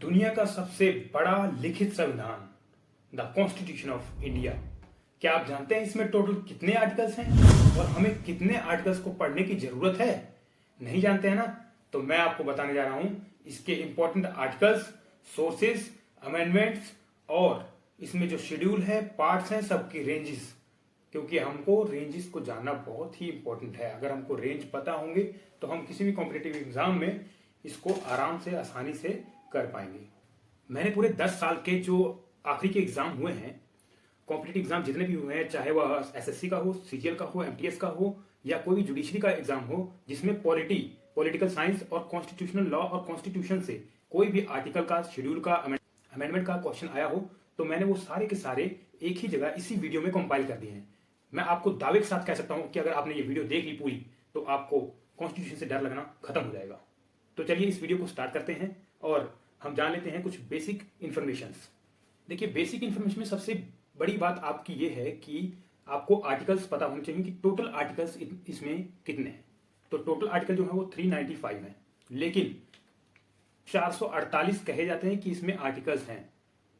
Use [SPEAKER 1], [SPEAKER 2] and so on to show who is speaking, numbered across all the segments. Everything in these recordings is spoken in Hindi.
[SPEAKER 1] दुनिया का सबसे बड़ा लिखित संविधान, द कॉन्स्टिट्यूशन ऑफ इंडिया। क्या आप जानते हैं इसमें टोटल कितने आर्टिकल्स हैं और हमें कितने आर्टिकल्स को पढ़ने की जरूरत है? नहीं जानते हैं ना? तो मैं आपको बताने जा रहा हूं इसके इंपॉर्टेंट आर्टिकल्स, सोर्सेज, अमेंडमेंट्स और इसमें जो शेड्यूल है, पार्ट्स हैं, सबकी रेंजेस। क्योंकि हमको रेंजेस को जानना बहुत ही इंपॉर्टेंट है। अगर हमको रेंज पता होंगे तो हम किसी भी कॉम्पिटिटिव एग्जाम में इसको आराम से, आसानी से कर पाएंगे। मैंने पूरे 10 साल के जो आखिरी के एग्जाम हुए हैं, कॉम्पिटिटिव एग्जाम जितने भी हुए हैं, चाहे वह एसएससी का हो, सीजीएल का हो, एमटीएस का हो या कोई भी जुडिशरी का एग्जाम हो जिसमें पॉलिटिकल साइंस और कॉन्स्टिट्यूशनल लॉ और कॉन्स्टिट्यूशन से कोई भी आर्टिकल का, शेड्यूल का, अमेंडमेंट का क्वेश्चन आया हो, तो मैंने वो सारे के सारे एक ही जगह इसी वीडियो में कंपाइल कर दिए हैं। मैं आपको दावे के साथ कह सकता हूं कि अगर आपने ये वीडियो देख ली पूरी तो आपको कॉन्स्टिट्यूशन से डर लगना खत्म हो जाएगा। तो चलिए इस वीडियो को स्टार्ट करते हैं और हम जान लेते हैं कुछ बेसिक इंफॉर्मेशन। देखिए, बेसिक इंफॉर्मेशन में सबसे बड़ी बात आपकी ये है कि आपको आर्टिकल्स पता होने चाहिए कि टोटल आर्टिकल्स इसमें कितने हैं। तो टोटल आर्टिकल जो है वो 395 है, लेकिन 448 कहे जाते हैं कि इसमें आर्टिकल्स हैं,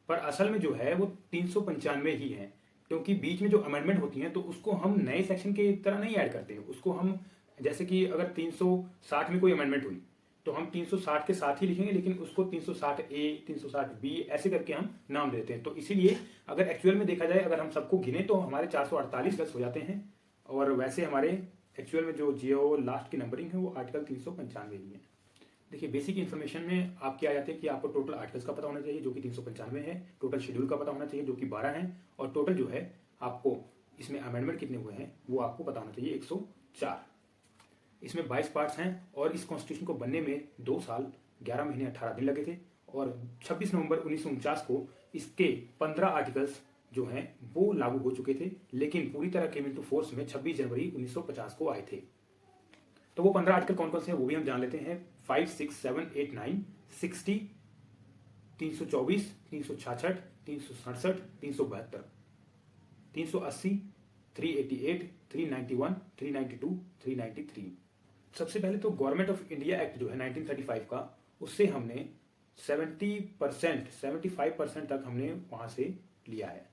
[SPEAKER 1] पर असल में जो है वो 395 ही है। क्योंकि बीच में जो अमेंडमेंट होती हैं तो उसको हम नए सेक्शन के तरह नहीं ऐड करते हैं। उसको हम, जैसे कि अगर 360 में कोई अमेंडमेंट हुई तो हम 360 के साथ ही लिखेंगे, लेकिन उसको 360A, 360B ऐसे करके हम नाम देते हैं। तो इसीलिए अगर एक्चुअल में देखा जाए, अगर हम सबको गिने तो हमारे 448 प्लस हो जाते हैं, और वैसे हमारे एक्चुअल में जो जियो लास्ट की नंबरिंग है वो आर्टिकल 395 ही है। देखिए, बेसिक इन्फॉर्मेशन में आपके आ जाते हैं कि आपको टोटल आर्टिकल्स का पता होना चाहिए जो कि 395 है, टोटल शेड्यूल का पता होना चाहिए जो कि 12 है, और टोटल जो है आपको इसमें अमेंडमेंट कितने हुए हैं वो आपको पता होना चाहिए 104। इसमें 22 पार्ट्स हैं और इस कॉन्स्टिट्यूशन को बनने में 2 साल 11 महीने 18 दिन लगे थे, और 26 नवंबर 1949 को इसके 15 आर्टिकल्स जो हैं वो लागू हो चुके थे, लेकिन पूरी तरह केम इनटू फोर्स में 26 जनवरी 1950 को आए थे। तो वो 15 आर्टिकल कौन कौन से हैं वो भी हम जान लेते हैं। 5, 6, 7, 8, 9, 60, 324, 366, 367, 372, 380, 388, 391, 392, 393। सबसे पहले तो गवर्नमेंट ऑफ इंडिया एक्ट जो है 1935 का, उससे हमने 75% तक हमने वहां से लिया है।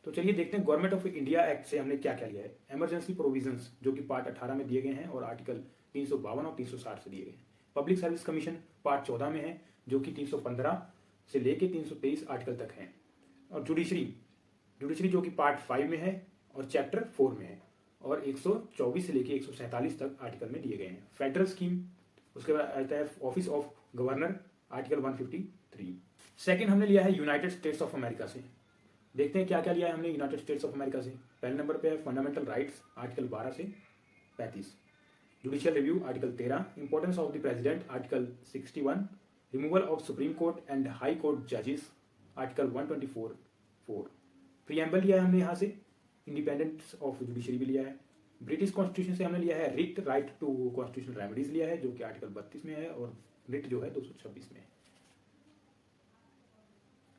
[SPEAKER 1] तो चलिए देखते हैं गवर्नमेंट ऑफ इंडिया एक्ट से हमने क्या क्या लिया है। इमरजेंसी प्रोविजंस जो कि पार्ट 18 में दिए गए हैं और आर्टिकल 352 और 360 से दिए गए हैं। पब्लिक सर्विस कमीशन पार्ट 14 में है जो कि 315 से लेके 323 आर्टिकल तक है। और जुडिशरी जो कि पार्ट 5 में है और चैप्टर 4 में है, और 124 से लेके 147 तक आर्टिकल में दिए गए हैं। फेडरल स्कीम, उसके बाद आता है office of governor, article 153। Second हमने लिया है यूनाइटेड स्टेट्स ऑफ अमेरिका से। देखते हैं क्या क्या लिया है हमने यूनाइटेड स्टेट्स ऑफ अमेरिका से। पहले नंबर पे है फंडामेंटल राइट्स, आर्टिकल 12 से 35। Judicial review, article 13। Importance of the president, article 61। Removal of supreme court and high court जजेस, आर्टिकल 124(4). प्रीएम्बल लिया है हमने यहाँ से। इंडिपेंडेंस ऑफ जुडिशरी भी लिया है। ब्रिटिश कॉन्स्टिट्यूशन से हमने लिया है writ, right to constitutional remedies लिया है जो कि आर्टिकल 32 में है, और रिट जो है 226 में है।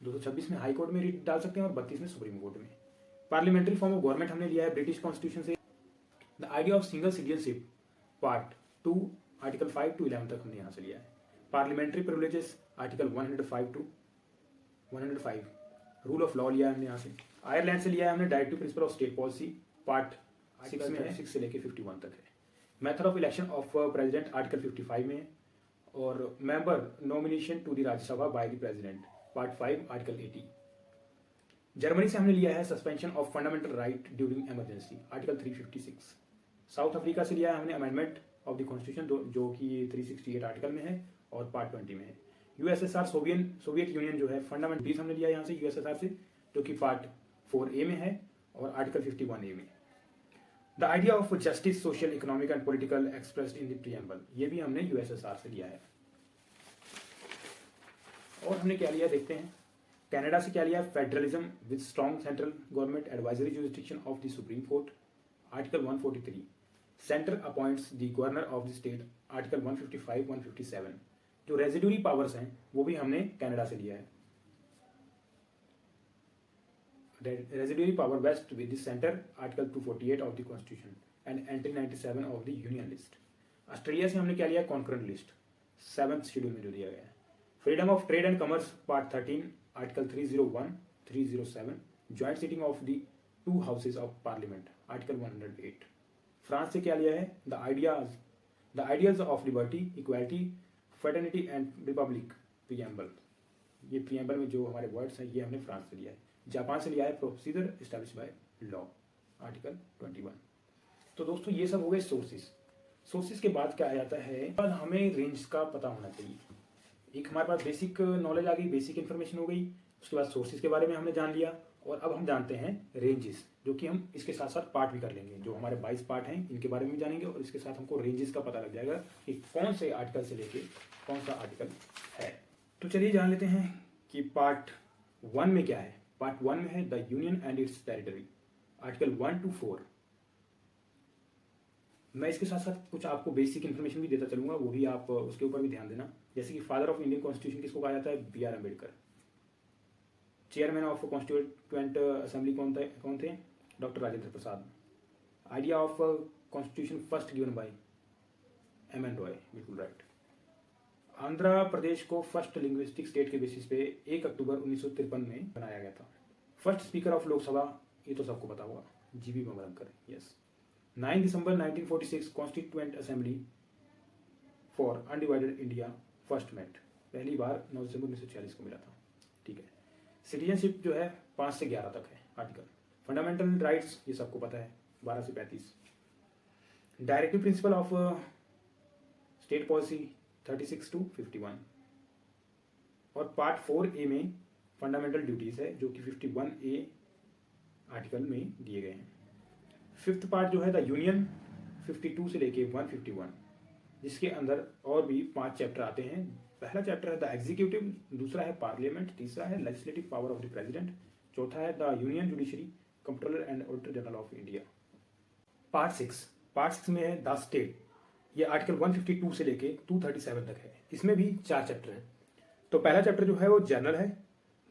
[SPEAKER 1] 226 में हाई कोर्ट में रिट डाल सकते हैं और 32 में सुप्रीम कोर्ट में। पार्लियामेंट्री फॉर्म ऑफ गवर्नमेंट हमने लिया है ब्रिटिश कॉन्स्टिट्यूशन से। The idea of single citizenship, part 2, article 5 to 11 तक हमने यहाँ से लिया है। Parliamentary privileges, article 105 to 105। Rule of law लिया है हमने यहाँ से। आयरलैंड से लिया है हमने directive principle of state policy, part 6 में है, 6 से लेके 51 तक है। Method of election of president, article 55 में है, और member nomination to the Rajya Sabha by the president, part 5, article 80। Germany से हमने लिया है suspension of fundamental right during emergency, article 356। South Africa से लिया है हमने अमेंडमेंट ऑफ द कॉन्स्टिट्यूशन जो कि 368 आर्टिकल में है और पार्ट 20 में है। यूएसएसआर, सोवियत यूनियन जो है, फंडामेंटल पीस हमने लिया यहाँ से यूएसएसआर से, जो कि पार्ट 4A में है और आर्टिकल 51A में। The idea of justice, social, economic and political expressed in the preamble, ये भी हमने यूएसएसआर से लिया है। और हमने क्या लिया देखते हैं। कनाडा से क्या लिया, federalism with strong central government, advisory jurisdiction of the supreme court, article 143। Centre appoints the governor of the state, article 155, 157। जो रेजिडुअरी पावर्स हैं वो भी हमने कनाडा से लिया है। Residuary power vest with the centre, article 248 of the constitution and entry 97 of the union list. Australia से हमने क्या लिया, कॉन्करेंट लिस्ट, 7th शेड्यूल में जो दिया गया है। Freedom of trade and commerce part 13 article 301 307 joint sitting of the two houses of parliament article 108। France से क्या लिया है? The ideas of liberty equality fraternity and Republic preamble. ये प्रीएम्बल में जो हमारे वर्ड्स हैं ये हमने फ्रांस से लिया है। जापान से लिया है procedure establish by law article 21। तो दोस्तों ये सब हो गए सोर्सेज के बाद क्या आ जाता है, पर हमें रेंज का पता होना चाहिए। एक हमारे पास बेसिक नॉलेज आ गई, बेसिक इन्फॉर्मेशन हो गई, उसके बाद सोर्सेज के बारे में हमने जान लिया, और अब हम जानते हैं रेंजेस, जो कि हम इसके साथ साथ पार्ट भी कर लेंगे। जो हमारे 22 पार्ट हैं इनके बारे में भी जानेंगे, और इसके साथ हमको रेंजेस का पता लग जाएगा कि कौन से आर्टिकल से लेके कौन सा आर्टिकल है। तो चलिए जान लेते हैं कि पार्ट 1 में क्या है। पार्ट 1 में है the union and it's territory article 1 to 4। मैं इसके साथ साथ कुछ आपको बेसिक इन्फॉर्मेशन भी देता चलूंगा, वो भी आप उसके ऊपर भी ध्यान देना। जैसे कि फादर ऑफ इंडियन कॉन्स्टिट्यूशन किसको कहा जाता है? B R Ambedkar. Chairman of constituent assembly कौन थे? Doctor Rajendra Prasad. Idea of constitution first given by M N Roy, बिल्कुल राइट। आंध्र प्रदेश को फर्स्ट लिंग्विस्टिक स्टेट के बेसिस पे 1 अक्टूबर 1953 में बनाया गया था। फर्स्ट स्पीकर ऑफ लोकसभा, ये तो सबको पता होगा, जीबी बमरंकर। यस। 9 दिसंबर 1946 constituent assembly for undivided India first met. पहली बार 9 दिसंबर 1946 को मिला था। ठीक है। सिटीजनशिप जो है 5 से 11 तक है आर्टिकल। फंडामेंटल राइट्स ये सबको पता है 12 से 35। Directive principle of state policy 36 to 51। और पार्ट 4A में फंडामेंटल ड्यूटीज है जो कि 51A आर्टिकल में दिए गए हैं। 5th पार्ट जो है द यूनियन 52 से लेके 151, जिसके अंदर और भी 5 चैप्टर आते हैं। पहला चैप्टर है द एग्जीक्यूटिव, दूसरा है पार्लियामेंट, तीसरा है legislative power of the president, चौथा है the union judiciary, controller and auditor general of India. Part 6 में है द स्टेट। ये आर्टिकल 152 से लेके 237 तक है। इसमें भी 4 चैप्टर हैं। तो पहला चैप्टर जो है वो जनरल है,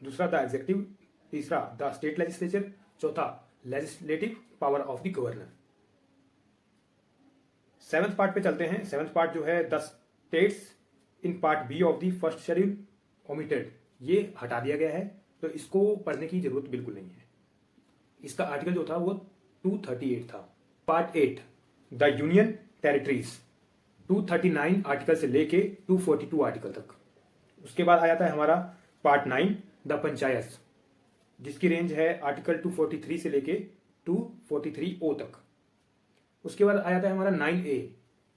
[SPEAKER 1] दूसरा द एग्जीक्यूटिव, तीसरा द स्टेट लेजिस्लेचर, चौथा legislative power of the governor. 7th part पे चलते हैं। 7th पार्ट जो है the states in part B of the first schedule omitted, ये हटा दिया गया है, तो इसको पढ़ने की जरूरत बिल्कुल नहीं है। इसका आर्टिकल जो था वो 238 था। Part 8 the union territories 239 article से लेके 242 आर्टिकल तक। उसके बाद आ जाता है हमारा पार्ट 9 द पंचायत, जिसकी रेंज है आर्टिकल 243 से लेके 243O तक। उसके बाद आ जाता है हमारा 9A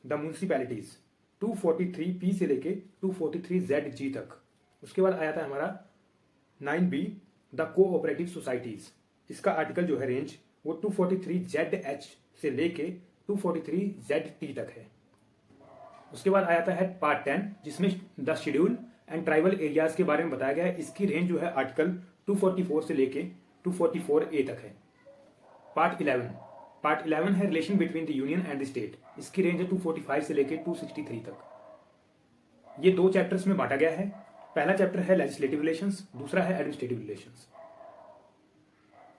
[SPEAKER 1] द म्यूनिसिपैलिटीज 243P से लेके 243ZG तक। उसके बाद आ जाता है हमारा 9B द कोऑपरेटिव सोसाइटीज। इसका आर्टिकल जो है रेंज वो 243ZH से लेके 243ZT तक है। उसके बाद आ जाता है पार्ट 10 जिसमें the schedule and tribal areas के बारे में बताया गया है। इसकी रेंज जो है आर्टिकल 244 से लेके 244A तक है। पार्ट 11 है relation between the union and the state. इसकी रेंज है 245 से लेके 263 तक। ये 2 चैप्टर्स में बांटा गया है। पहला चैप्टर है लेजिस्लेटिव रिलेशंस, दूसरा है एडमिनिस्ट्रेटिव रिलेशंस,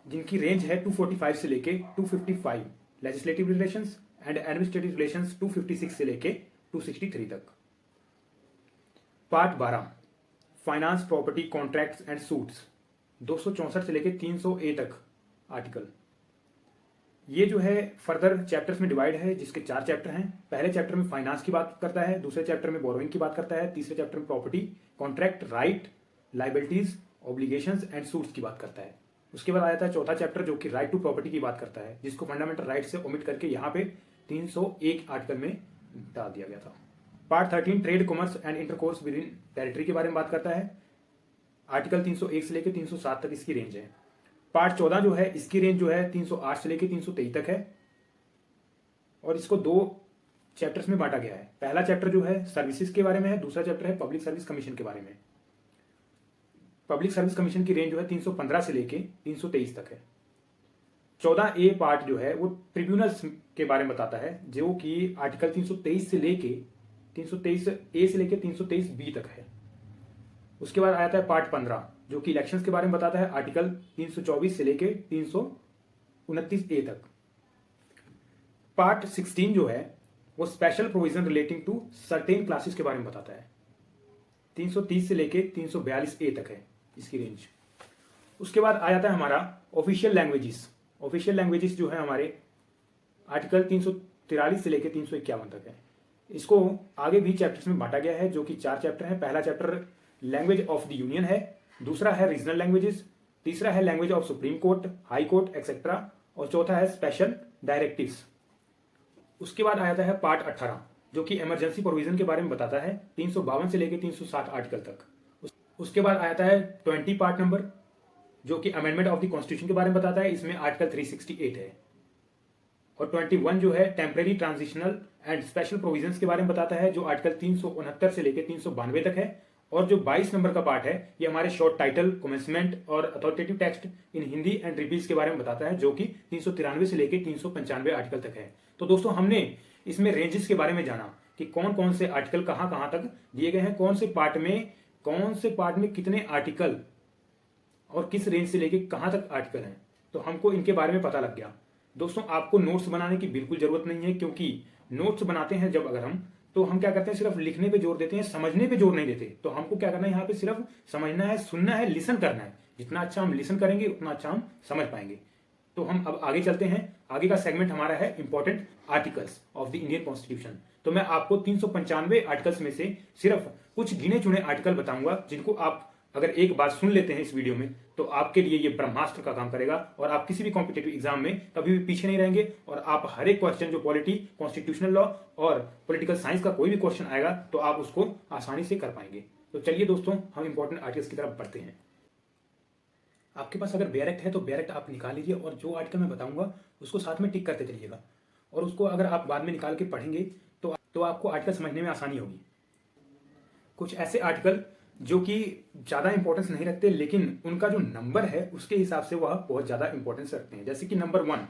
[SPEAKER 1] जिनकी रेंज है 245 से लेके 255। Legislative relations and administrative relations 256 से लेके 263 तक। Part 12 finance property contracts and suits 264 से लेके 300A तक आर्टिकल। ये जो है फर्दर चैप्टर्स में डिवाइड है, जिसके 4 चैप्टर हैं। पहले चैप्टर में फाइनेंस की बात करता है, दूसरे चैप्टर में बोरोइंग की बात करता है, तीसरे चैप्टर में property contract right liabilities obligations and suits की बात करता है। उसके बाद आ जाता है चौथा चैप्टर जो कि राइट टू प्रॉपर्टी की बात करता है, जिसको फंडामेंटल राइट से ओमिट करके यहाँ पे 301 आर्टिकल में डाल दिया गया था। Part 13 trade commerce and intercourse with in territory के बारे में बात करता है। आर्टिकल 301 से लेकर 307 तक इसकी रेंज है। पार्ट 14 जो है इसकी रेंज जो है 308 से लेकर 323 तक है, और इसको 2 चैप्टर्स में बांटा गया है। पहला चैप्टर जो है सर्विसेज के बारे में है, दूसरा चैप्टर है पब्लिक सर्विस कमीशन के बारे में। पब्लिक सर्विस कमीशन की रेंज जो है 315 से लेके 323 तक है। 14A पार्ट जो है वो ट्रिब्यूनल्स के बारे में बताता है, जो कि आर्टिकल 323 से लेके 323A से लेके 323B तक है। उसके बाद आता है पार्ट 15 जो कि इलेक्शंस के बारे में बताता है, आर्टिकल 324 से लेके 329A तक। पार्ट 16 जो है वो special provision relating to certain classes के बारे में बताता है। 330 से लेके 342 ए तक है इसकी रेंज। उसके बाद आ जाता है हमारा ऑफिशियल लैंग्वेजेस। ऑफिशियल लैंग्वेजेस जो है हमारे आर्टिकल 343 से लेके 351 तक है। इसको आगे भी चैप्टर्स में बांटा गया है, जो कि 4 चैप्टर है। पहला chapter language of the union है, दूसरा है रीजनल लैंग्वेजेस, तीसरा है language of supreme court, high court etcetera, और चौथा है स्पेशल डायरेक्टिव्स। उसके बाद आ जाता है पार्ट 18 जो कि इमरजेंसी प्रोविजन के बारे में बताता है, 352 से लेकर 360 आर्टिकल तक। उसके बाद आ जाता है 20 पार्ट नंबर जो कि अमेंडमेंट ऑफ द कॉन्स्टिट्यूशन के बारे में बताता है, इसमें आर्टिकल 368 है। और 21 जो है temporary transitional and special provisions के बारे में बताता है, जो आर्टिकल 369 से लेकर 392 तक है। और जो 22 नंबर का पार्ट है ये हमारे शॉर्ट टाइटल, कमेंसमेंट और authoritative text in Hindi and repeals के बारे में बताता है, जो कि 393 से लेकर 395 आर्टिकल तक है। तो दोस्तों हमने इसमें रेंजेस के बारे में जाना कि कौन कौन से आर्टिकल कहां कहां तक दिए गए हैं, कौन से पार्ट में कितने आर्टिकल और किस रेंज से लेकर कहां तक आर्टिकल हैं। तो हमको इनके बारे में पता लग गया। दोस्तों आपको नोट्स बनाने की बिल्कुल जरूरत नहीं है, क्योंकि नोट्स बनाते हैं जब अगर हम क्या करते हैं, सिर्फ लिखने पे जोर देते हैं, समझने पे जोर नहीं देते। तो हमको क्या करना है, यहाँ पे सिर्फ समझना है, सुनना है, लिसन करना है। जितना अच्छा हम लिसन करेंगे उतना अच्छा हम समझ पाएंगे। तो हम अब आगे चलते हैं। आगे का सेगमेंट हमारा है important articles of the Indian constitution. तो मैं आपको 395 आर्टिकल्स में से सिर्फ कुछ गिने चुने आर्टिकल बताऊंगा, जिनको आप अगर एक बार सुन लेते हैं इस वीडियो में तो आपके लिए ये ब्रह्मास्त्र का काम करेगा और आप किसी भी कॉम्पिटेटिव एग्जाम में कभी भी पीछे नहीं रहेंगे। और आप हर एक क्वेश्चन जो पॉलिटी, कॉन्स्टिट्यूशनल लॉ और पॉलिटिकल साइंस का कोई भी क्वेश्चन आएगा तो आप उसको आसानी से कर पाएंगे। तो चलिए दोस्तों हम इंपॉर्टेंट आर्टिकल्स की तरफ बढ़ते हैं। आपके पास अगर बेयर एक्ट है तो बेयर एक्ट आप निकाल लीजिए और जो आर्टिकल मैं बताऊंगा उसको साथ में टिक करते चलिएगा। और उसको अगर आप बाद में निकाल के पढ़ेंगे तो आपको आर्टिकल समझने में आसानी होगी। कुछ ऐसे आर्टिकल जो कि ज्यादा इंपॉर्टेंस नहीं रखते, लेकिन उनका जो नंबर है उसके हिसाब से वह बहुत ज्यादा इंपॉर्टेंस रखते हैं। जैसे कि नंबर वन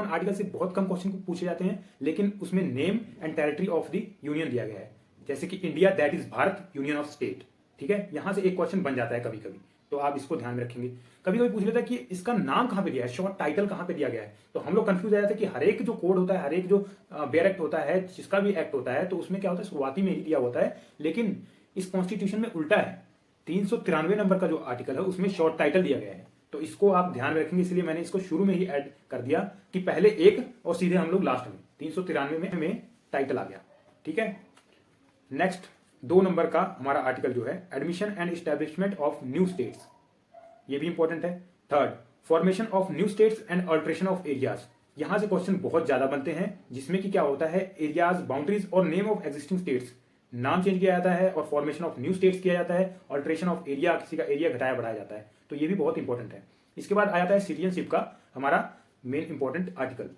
[SPEAKER 1] आर्टिकल से बहुत कम क्वेश्चन पूछे जाते हैं, लेकिन उसमें name and territory of the union दिया गया है। जैसे कि India that is Bharat union of state. ठीक है, यहां से एक क्वेश्चन बन जाता है कभी कभी, तो आप इसको ध्यान में रखेंगे। कभी कभी पूछ लेता है कि इसका नाम कहां पे दिया है, शॉर्ट टाइटल कहां पे दिया गया है। तो हम लोग कंफ्यूज हो जाते हैं कि हर एक जो कोड होता है, हर एक जो बेयर एक्ट होता है, जिसका भी एक्ट होता है, तो उसमें क्या होता है, शुरुआती में ही दिया होता है। लेकिन इस कॉन्स्टिट्यूशन में उल्टा है। 393 नंबर का जो आर्टिकल है उसमें शॉर्ट टाइटल दिया गया है, तो इसको आप ध्यान में रखेंगे। इसलिए मैंने इसको शुरू में ही ऐड कर दिया कि पहले एक और सीधे हम लोग लास्ट में 393 में हमें टाइटल आ गया। ठीक है, नेक्स्ट 2 नंबर का हमारा आर्टिकल जो है admission and establishment of new states, ये भी इंपॉर्टेंट है। Third, formation of new states and alteration of areas. यहां से क्वेश्चन बहुत ज्यादा बनते हैं, जिसमें कि क्या होता है, एरियाज, बाउंड्रीज और नेम ऑफ एग्जिस्टिंग स्टेट्स, नाम चेंज किया जाता है, और फॉर्मेशन ऑफ न्यू स्टेट्स किया जाता है, अल्ट्रेशन ऑफ एरिया, किसी का एरिया घटाया बढ़ाया जाता है। तो ये भी बहुत इंपॉर्टेंट है। इसके बाद आ जाता है सिटीजनशिप का हमारा मेन इंपॉर्टेंट आर्टिकल।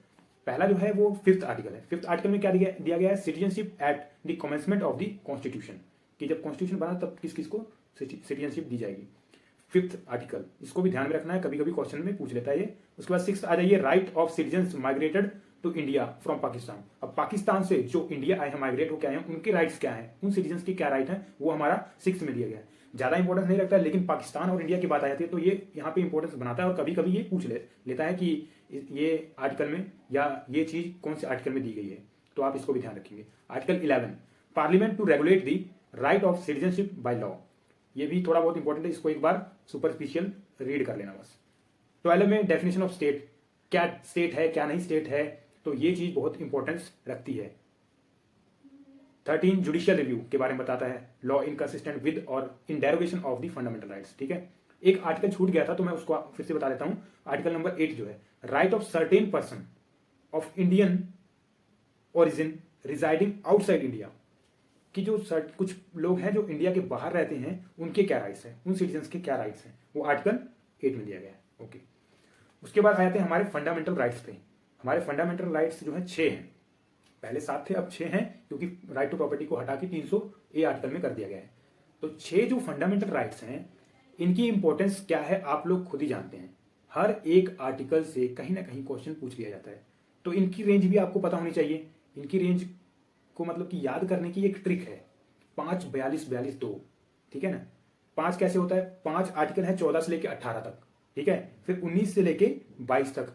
[SPEAKER 1] पहला जो है वो 5th आर्टिकल है। 5th आर्टिकल में क्या दिया गया है, citizenship at the commencement of the constitution, कि जब कॉन्स्टिट्यूशन बना तब किस किस को सिटीजनशिप दी जाएगी। 5th आर्टिकल, इसको भी ध्यान में रखना है, कभी कभी क्वेश्चन में पूछ लेता है ये। उसके बाद 6th आ जाइए, right of citizens migrated to India from Pakistan. अब पाकिस्तान से जो इंडिया आए हैं, माइग्रेट होकर आए हैं, उनके राइट्स क्या हैं, उन सिटीजन्स के क्या राइट हैं, वो हमारा 6th में दिया गया है। ज्यादा इंपॉर्टेंस नहीं रखता है, लेकिन पाकिस्तान और इंडिया की बात आ जाती है तो ये यहाँ पे इंपॉर्टेंस बनाता है, और कभी कभी ये पूछ लेता है कि ये आर्टिकल में या ये चीज कौन से आर्टिकल में दी गई है, तो आप इसको भी ध्यान रखेंगे। Article 11, parliament to regulate the right of citizenship by law, ये भी थोड़ा बहुत इंपॉर्टेंट है, इसको एक बार सुपरफिशियल रीड कर लेना बस। 12 में डेफिनेशन ऑफ स्टेट, क्या स्टेट है क्या नहीं स्टेट है, तो ये चीज बहुत इंपॉर्टेंस रखती है। 13 जुडिशियल रिव्यू के बारे में बताता है, law inconsistent with or in derogation of the fundamental rights. ठीक है, एक आर्टिकल छूट गया था तो मैं उसको फिर से बता देता हूं। आर्टिकल नंबर 8 जो है, right of certain person of Indian origin residing outside India, कि जो कुछ लोग हैं जो इंडिया के बाहर रहते हैं उनके क्या राइट्स हैं, उन सिटीजन्स के क्या राइट्स हैं, वो आर्टिकल 8 में दिया गया है। ओके, उसके बाद आ जाते हैं हमारे फंडामेंटल राइट्स पे। हमारे फंडामेंटल राइट्स जो है 6 हैं, पहले 7 थे अब 6 हैं, क्योंकि राइट टू प्रॉपर्टी को हटा के 300A आर्टिकल में कर दिया गया है। तो 6 जो फंडामेंटल राइट्स हैं, इनकी इंपॉर्टेंस क्या है आप लोग खुद ही जानते हैं। हर एक आर्टिकल से कहीं ना कहीं क्वेश्चन पूछ लिया जाता है, तो इनकी रेंज भी आपको पता होनी चाहिए। इनकी रेंज को मतलब कि याद करने की एक ट्रिक है, 5, 42, 42, 2। ठीक है ना, 5 कैसे होता है, 5 आर्टिकल है 14 से लेके 18 तक। ठीक है, फिर 19 से लेके 22 तक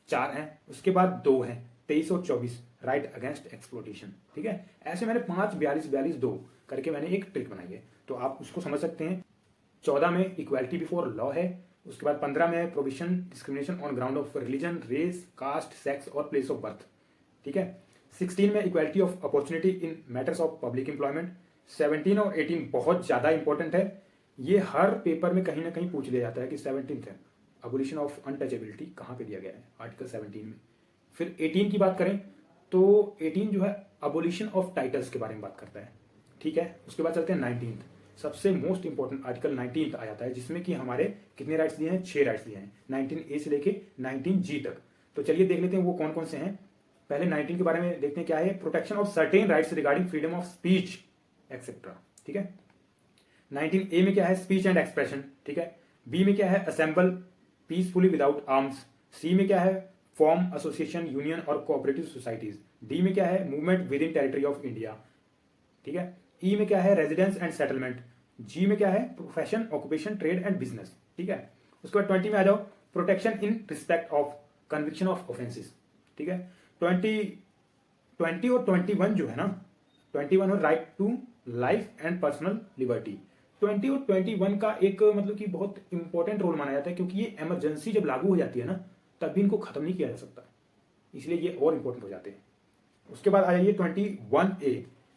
[SPEAKER 1] 4 हैं, उसके बाद 2 हैं 23 और 24, राइट अगेंस्ट एक्सप्लोटेशन। ठीक है, ऐसे मैंने 5 42 42 2 करके मैंने एक ट्रिक बनाई है, तो आप उसको समझ सकते हैं। 14 में इक्वालिटी बिफोर लॉ है, उसके बाद 15 में provision discrimination on ground of religion, race, caste, sex और प्लेस ऑफ बर्थ। ठीक है, 16 में equality of opportunity in matters of public employment. 17 और 18 बहुत ज़्यादा इंपॉर्टेंट है, ये हर पेपर में कहीं ना कहीं पूछ लिया जाता है कि 17th है अबोलिशन ऑफ अनटचेबिलिटी कहाँ पे दिया गया है, आर्टिकल 17 में। फिर 18 की बात करें तो 18 जो है अबोलिशन ऑफ टाइटल्स के बारे में बात करता है। ठीक है, उसके बाद चलते हैं 19th, सबसे मोस्ट इंपॉर्टेंट आर्टिकल 19th आ जाता है, जिसमें कि हमारे कितने राइट्स दिए हैं, 6 राइट्स दिए हैं 19A से लेके 19G तक। तो चलिए देख लेते हैं वो कौन कौन से हैं। पहले 19 के बारे में देखते हैं क्या है, protection of certain rights regarding freedom of speech etcetera. ठीक है, 19A में क्या है, स्पीच एंड एक्सप्रेशन। ठीक है, बी में क्या है, असेंबल पीसफुली विदाउट आर्म्स। सी में क्या है, फॉर्म एसोसिएशन, यूनियन और कोऑपरेटिव सोसाइटीज। डी में क्या है, movement with in territory of India. ठीक है, ई में क्या है, रेजिडेंस एंड सेटलमेंट। जी में क्या है, profession, occupation, trade and business. ठीक है, उसके बाद 20 में आ जाओ, protection in respect of conviction of offences. ठीक है, 20 और 21 जो है ना, 21 और right to life and personal liberty. 20 और 21 का एक मतलब कि बहुत इंपॉर्टेंट रोल माना जाता है, क्योंकि ये इमरजेंसी जब लागू हो जाती है ना, तब भी इनको खत्म नहीं किया जा सकता, इसलिए ये और इंपॉर्टेंट हो जाते हैं। उसके बाद आ जाइए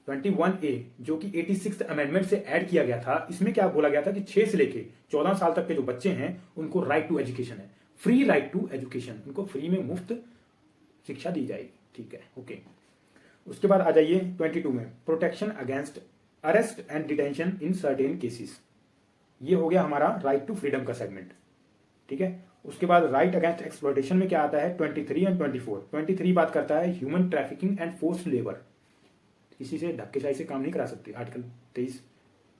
[SPEAKER 1] 21A जो कि 86th अमेंडमेंट से ऐड किया गया था। इसमें क्या बोला गया था कि 6 से लेके 14 साल तक के जो बच्चे हैं उनको राइट टू एजुकेशन है, फ्री राइट टू एजुकेशन, उनको फ्री में मुफ्त शिक्षा दी जाएगी। ठीक है, ओके। उसके बाद आ जाइए 22 में, protection against arrest and detention in certain cases. ये हो गया हमारा राइट टू फ्रीडम का सेगमेंट। ठीक है, उसके बाद राइट अगेंस्ट एक्सप्लॉयटेशन में क्या आता है, 23 एंड 24। 23 बात करता है human trafficking and forced labour, किसी से धक्केशाही से काम नहीं करा सकते, आर्टिकल 23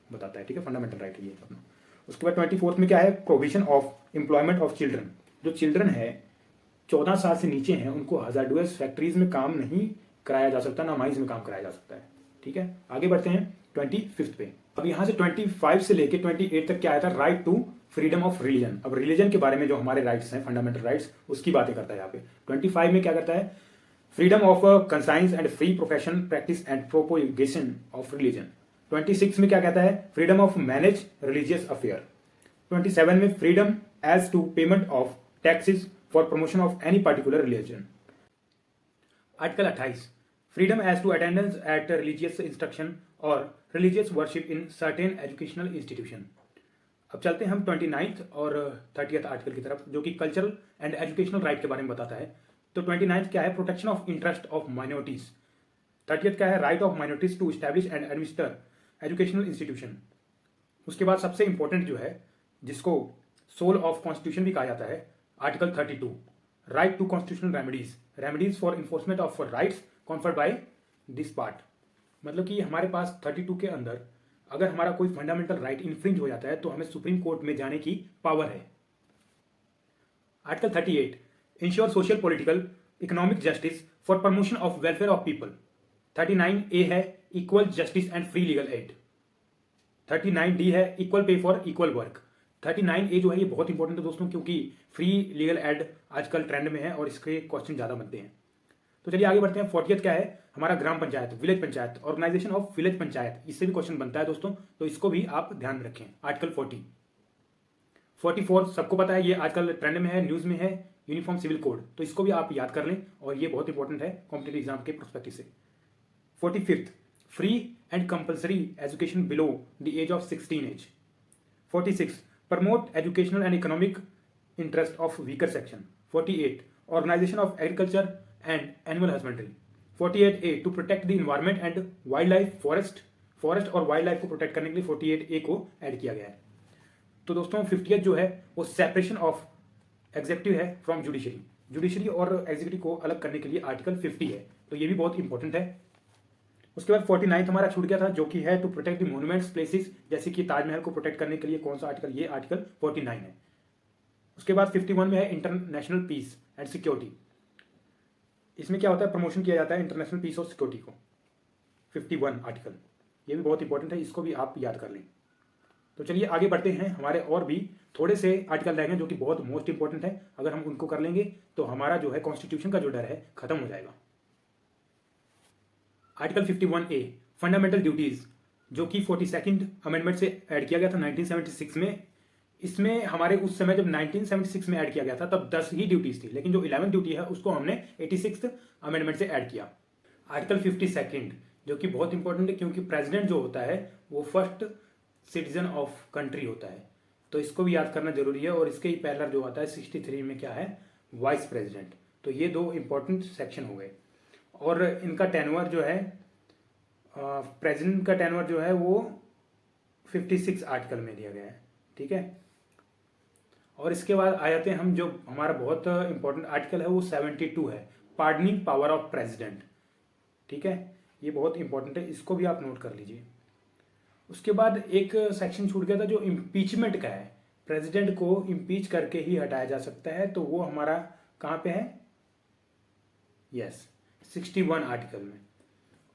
[SPEAKER 1] बताता है। ठीक है, फंडामेंटल राइट है ये अपना। उसके बाद 24 में क्या है, provision of employment of children. जो चिल्ड्रन है 14 साल से नीचे हैं उनको हजारडुअस फैक्ट्रीज में काम नहीं कराया जा सकता, ना माइंस में काम कराया जा सकता है। ठीक है, आगे बढ़ते हैं 25 पे। अब यहाँ से 25 से लेके 28 तक क्या आया था, right to freedom of religion. अब रिलीजन के बारे में जो हमारे राइट्स हैं, फंडामेंटल राइट्स, उसकी बातें करता है यहाँ पे। 25 में क्या करता है, freedom of conscience and free profession practice and propagation of religion. 26 में क्या कहता है, freedom of manage religious affair. 27 में freedom as to payment of taxes for promotion of any particular religion. Article 28, freedom as to attendance at religious instruction or religious worship in certain educational institution. अब चलते हैं हम 29th और 30th आर्टिकल की तरफ, जो कि कल्चरल एंड एजुकेशनल राइट के बारे में बताता है। तो 29th क्या है, protection of interest of minorities. 30th क्या है, right of minorities to establish and administer educational institution. उसके बाद सबसे इंपॉर्टेंट जो है, जिसको सोल ऑफ कॉन्स्टिट्यूशन भी कहा जाता है, article 32, right to constitutional remedies for enforcement of rights conferred by this part. मतलब कि हमारे पास 32 के अंदर अगर हमारा कोई फंडामेंटल राइट इन्फ्रिंज हो जाता है तो हमें सुप्रीम कोर्ट में जाने की पावर है। Article 38, ensure social political economic justice for promotion of welfare of people. 39A है equal justice and free legal aid. 39D है equal pay for equal work. 39A जो है ये बहुत इंपॉर्टेंट है दोस्तों, क्योंकि फ्री लीगल एड आजकल ट्रेंड में है और इसके क्वेश्चन ज्यादा बनते हैं। तो चलिए आगे बढ़ते हैं। 40th क्या है, हमारा ग्राम panchayat, village panchayat, organisation of village panchayat, इससे भी क्वेश्चन बनता है दोस्तों, तो इसको भी आप ध्यान रखें। आर्टिकल 40। 44 सबको पता है, ये आजकल ट्रेंड में है, न्यूज में है, यूनिफॉर्म सिविल कोड, तो इसको भी आप याद कर लें और ये बहुत इंपॉर्टेंट है कॉम्पिटेटिव एग्जाम के पर्सपेक्टिव से। 45th, free and compulsory education below the age of 16 age. 46, promote educational and economic interest of weaker section. 48, organization of agriculture and animal husbandry. 48A, to protect the environment and wild life, forest और वाइल्ड लाइफ को प्रोटेक्ट करने के लिए 48A को ऐड किया गया है। तो दोस्तों 50th जो है वो सेपरेशन ऑफ एग्जीक्यूटिव है फ्रॉम जुडिशरी और एग्जीक्यूटिव को अलग करने के लिए आर्टिकल 50 है, तो ये भी बहुत इंपॉर्टेंट है। उसके बाद 49th हमारा छूट गया था, जो कि है to protect the monuments places, जैसे कि ताजमहल को प्रोटेक्ट करने के लिए कौन सा आर्टिकल, ये आर्टिकल 49 है। उसके बाद 51 में है इंटरनेशनल पीस एंड सिक्योरिटी। इसमें क्या होता है, प्रमोशन किया जाता है इंटरनेशनल पीस और सिक्योरिटी को। 51 आर्टिकल, ये भी बहुत इंपॉर्टेंट है, इसको भी आप याद कर लें। तो चलिए आगे बढ़ते हैं, हमारे और भी थोड़े से आर्टिकल रहेंगे जो कि बहुत मोस्ट इंपॉर्टेंट है, अगर हम उनको कर लेंगे तो हमारा जो है कॉन्स्टिट्यूशन का जो डर है खत्म हो जाएगा। आर्टिकल 51A फंडामेंटल ड्यूटीज, जो कि 42nd अमेंडमेंट से ऐड किया गया था 1976 में। इसमें हमारे उस समय जब 1976 में ऐड किया गया था तब 10 ही ड्यूटीज थी, लेकिन जो 11th ड्यूटी है उसको हमने 86th अमेंडमेंट से ऐड किया। आर्टिकल 52 जो कि बहुत इंपॉर्टेंट है, क्योंकि प्रेसिडेंट जो होता है वो फर्स्ट सिटीजन ऑफ कंट्री होता है, तो इसको भी याद करना जरूरी है। और इसके ही पहला जो आता है 63 में क्या है, वाइस प्रेसिडेंट। तो ये दो इंपॉर्टेंट सेक्शन हो गए। और इनका टेनवर जो है, प्रेसिडेंट का टेनवर जो है वो 56 आर्टिकल में दिया गया है, ठीक है। और इसके बाद आ जाते हैं हम, जो हमारा बहुत इंपॉर्टेंट आर्टिकल है वो 72 है, पार्डनिंग पावर ऑफ प्रेसिडेंट, ठीक है। ये बहुत इंपॉर्टेंट है, इसको भी आप नोट कर लीजिए। उसके बाद एक सेक्शन छूट गया था जो इम्पीचमेंट का है, प्रेसिडेंट को इम्पीच करके ही हटाया जा सकता है, तो वो हमारा कहाँ पे है, यस 61 आर्टिकल में।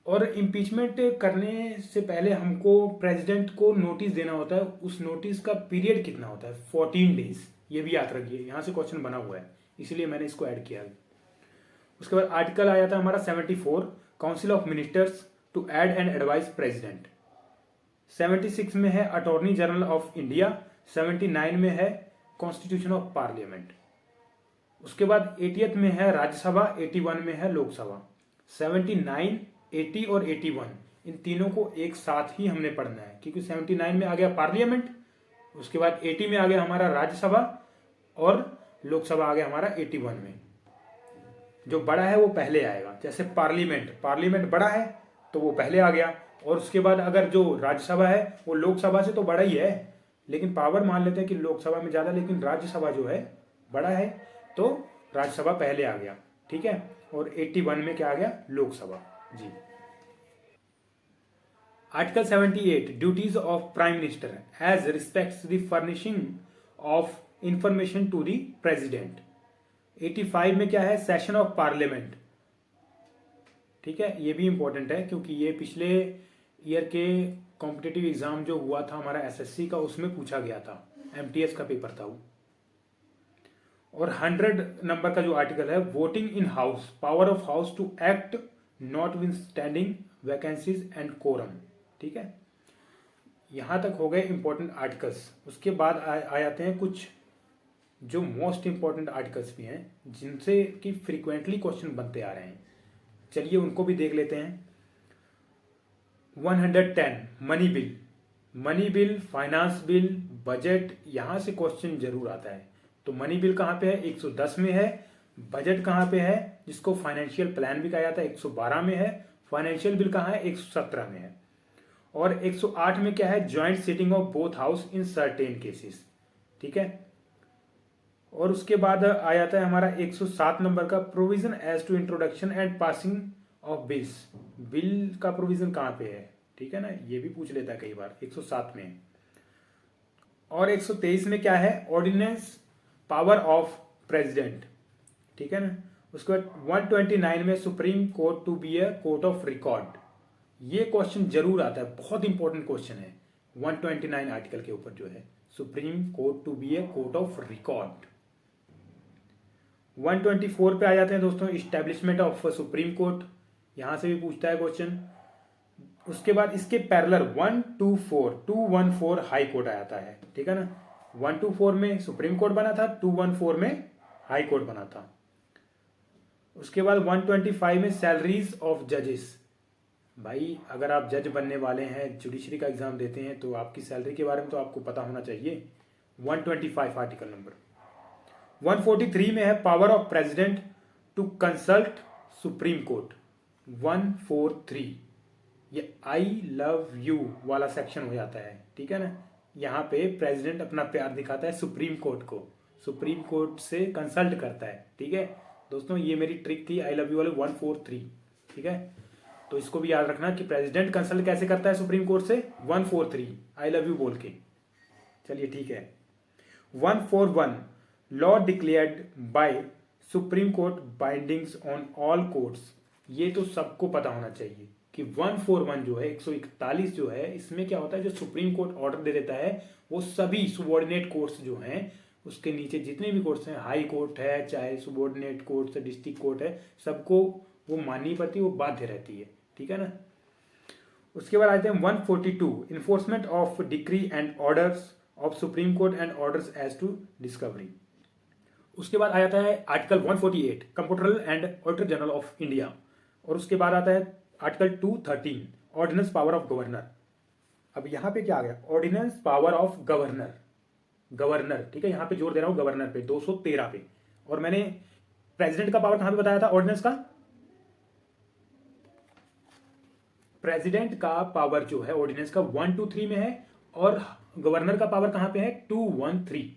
[SPEAKER 1] और इम्पीचमेंट करने से पहले हमको प्रेसिडेंट को नोटिस देना होता है, उस नोटिस का पीरियड कितना होता है, 14 डेज। ये भी याद रखिए, यहाँ से क्वेश्चन बना हुआ है, इसलिए मैंने इसको ऐड किया। उसके बाद आर्टिकल आया था हमारा 74, council of ministers to aid and advice president. 76 में है अटॉर्नी जनरल ऑफ इंडिया। 79 में है कॉन्स्टिट्यूशन ऑफ पार्लियामेंट। उसके बाद 80th में है राज्यसभा, 81 में है लोकसभा। 79, 80 और 81 इन तीनों को एक साथ ही हमने पढ़ना है, क्योंकि 79 में आ गया पार्लियामेंट, उसके बाद 80 में आ गया हमारा राज्यसभा, और लोकसभा आ गया हमारा 81 में। जो बड़ा है वो पहले आएगा, जैसे पार्लियामेंट बड़ा है तो वो पहले आ गया, और उसके बाद अगर जो राज्यसभा है वो लोकसभा से तो बड़ा ही है, लेकिन पावर मान लेते हैं कि लोकसभा में ज्यादा, लेकिन राज्यसभा जो है बड़ा है, तो राज्यसभा पहले आ गया, ठीक है। और 81 में क्या आ गया, Lok Sabha ji. Article 78, duties of prime minister as respects the furnishing of information to the president. 85 में क्या है, सेशन ऑफ पार्लियामेंट, ठीक है। ये भी इंपॉर्टेंट है, क्योंकि ये पिछले ईयर के कॉम्पिटिटिव एग्जाम जो हुआ था हमारा एसएससी का, उसमें पूछा गया था, एमटीएस का पेपर था वो। और 100 नंबर का जो आर्टिकल है, voting in house, power of house to act notwithstanding vacancies and quorum, ठीक है। यहां तक हो गए इंपॉर्टेंट आर्टिकल्स। उसके बाद आ जाते हैं कुछ जो मोस्ट इंपॉर्टेंट आर्टिकल्स भी हैं, जिनसे कि फ्रीक्वेंटली क्वेश्चन बनते आ रहे हैं। चलिए उनको भी देख लेते हैं। 110 money bill, finance bill, budget, यहां से क्वेश्चन जरूर आता है। तो मनी बिल कहां पे है, 110 में है। बजट कहां पे है, जिसको फाइनेंशियल प्लान भी कहा जाता है, 112 में है। फाइनेंशियल बिल कहां है, 117 में है। और 108 में क्या है, joint sitting of both house in certain cases, ठीक है। और उसके बाद आ जाता है हमारा 107 नंबर का, provision as to introduction and passing of bills. Bill का प्रोविजन कहां पे है, ठीक है ना, ये भी पूछ लेता है कई बार, 107 में। और 123 में क्या है, ऑर्डिनेंस पावर ऑफ प्रेसिडेंट, ठीक है ना। उसके बाद 129 में supreme court to be a court of record. ये क्वेश्चन जरूर आता है, बहुत इंपॉर्टेंट क्वेश्चन है। 129 आर्टिकल के ऊपर जो है, supreme court to be a court of record. 124 पे आ जाते हैं दोस्तों, इस्टेब्लिशमेंट ऑफ सुप्रीम कोर्ट, यहां से भी पूछता है क्वेश्चन। उसके बाद इसके पैरेलल 214 हाई कोर्ट आ जाता है, ठीक है ना। 124 में सुप्रीम कोर्ट बना था, 214 में हाई कोर्ट बना था। उसके बाद 125 में सैलरीज ऑफ जजेस। भाई अगर आप जज बनने वाले हैं, जुडिशरी का एग्जाम देते हैं, तो आपकी सैलरी के बारे में तो आपको पता होना चाहिए। 125 आर्टिकल नंबर। 143 में है power of president to consult supreme court. 143 ये आई लव यू वाला सेक्शन हो जाता है, ठीक है ना। यहाँ पे प्रेसिडेंट अपना प्यार दिखाता है सुप्रीम कोर्ट को, सुप्रीम कोर्ट से कंसल्ट करता है, ठीक है दोस्तों। ये मेरी ट्रिक थी आई लव यू वाले 143, ठीक है। तो इसको भी याद रखना कि प्रेसिडेंट कंसल्ट कैसे करता है सुप्रीम कोर्ट से, 143 आई लव यू बोल के। चलिए ठीक है। 141 law declared by supreme court bindings on all courts. ये तो सबको पता होना चाहिए कि 141 जो है, 141 जो है, इसमें क्या होता है, जो सुप्रीम कोर्ट ऑर्डर दे देता है वो सभी सुबॉर्डिनेट कोर्ट्स जो हैं, उसके नीचे जितने भी कोर्ट्स हैं, हाई कोर्ट है, चाहे सुबॉर्डिनेट कोर्ट है, डिस्ट्रिक्ट कोर्ट है, सबको वो माननी पड़ती है, वो बाध्य रहती है, ठीक है ना। उसके बाद आते हैं 142 enforcement of decree and orders of supreme court and orders as to discovery. उसके बाद आ जाता है article 148 comptroller and auditor general of India. और उसके बाद आता है article 213 ordinance power of governor. अब यहाँ पे क्या आ गया, ordinance power of governor, governor, ठीक है, यहाँ पे जोर दे रहा हूँ गवर्नर पे 213 पे। और मैंने प्रेसिडेंट का पावर कहाँ पे बताया था, ऑर्डिनेंस का, प्रेसिडेंट का पावर जो है ऑर्डिनेंस का 123 में है और गवर्नर का पावर कहां पे है 213,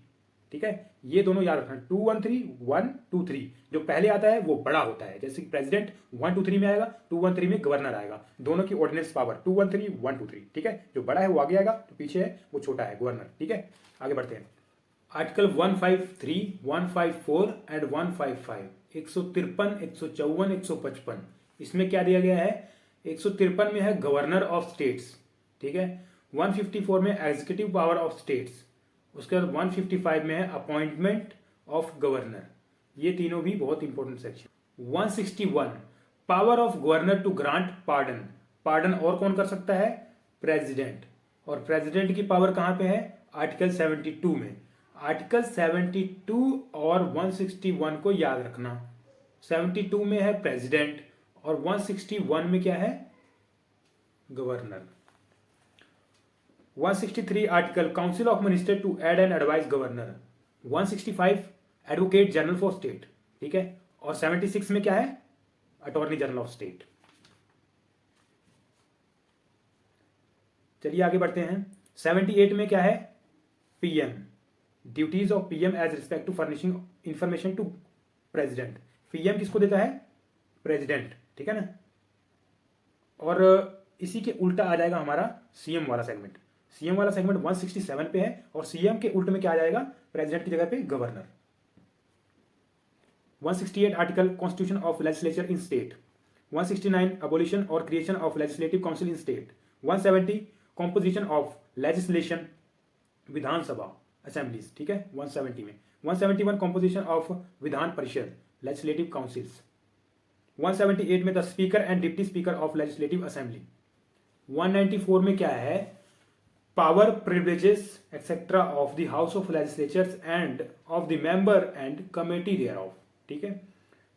[SPEAKER 1] ठीक है। ये दोनों याद रखना, 213 123, जो पहले आता है वो बड़ा होता है, जैसे कि प्रेसिडेंट 123 में आएगा, 213 में गवर्नर आएगा, दोनों की ऑर्डिनेंस पावर 213 123, ठीक है। जो बड़ा है वो आगे आएगा, जो पीछे है वो छोटा है, गवर्नर, ठीक है। आगे बढ़ते हैं, आर्टिकल 153 154 एंड 155, 153 154 155, इसमें क्या दिया गया है, 153 में है गवर्नर ऑफ स्टेट्स, ठीक है। 154 में एग्जीक्यूटिव पावर ऑफ स्टेट्स, उसके बाद 155 में है अपॉइंटमेंट ऑफ गवर्नर। ये तीनों भी बहुत important section. 161 power of governor to grant pardon, pardon और कौन कर सकता है, प्रेसिडेंट। और प्रेसिडेंट की पावर कहां पे है, आर्टिकल 72 में। आर्टिकल 72 और 161 को याद रखना, 72 में है प्रेसिडेंट और 161 में क्या है, governor. 163 article council of minister to aid and advice governor. 165 advocate general for state, ठीक है। और 76 में क्या है, अटॉर्नी जनरल ऑफ स्टेट। चलिए आगे बढ़ते हैं, 78 में क्या है, PM, duties of PM as respect to furnishing information to president. PM किसको देता है, प्रेसिडेंट, ठीक है ना। और इसी के उल्टा आ जाएगा हमारा सीएम वाला सेगमेंट। सीएम वाला सेगमेंट 167 पे है और सीएम के उल्टे में क्या आ जाएगा, प्रेसिडेंट की जगह पे governor. 168 article constitution of legislature in state. 169 abolition or creation of legislative council in state. 170 composition of legislation Vidhan Sabha assemblies, ठीक है, 170 में। 171 composition of Vidhan Parishad legislative councils. 178 में the speaker and deputy speaker of legislative assembly. 194 में क्या है, power privileges etcetera of the house of legislatures and of the member and committee thereof, ठीक है।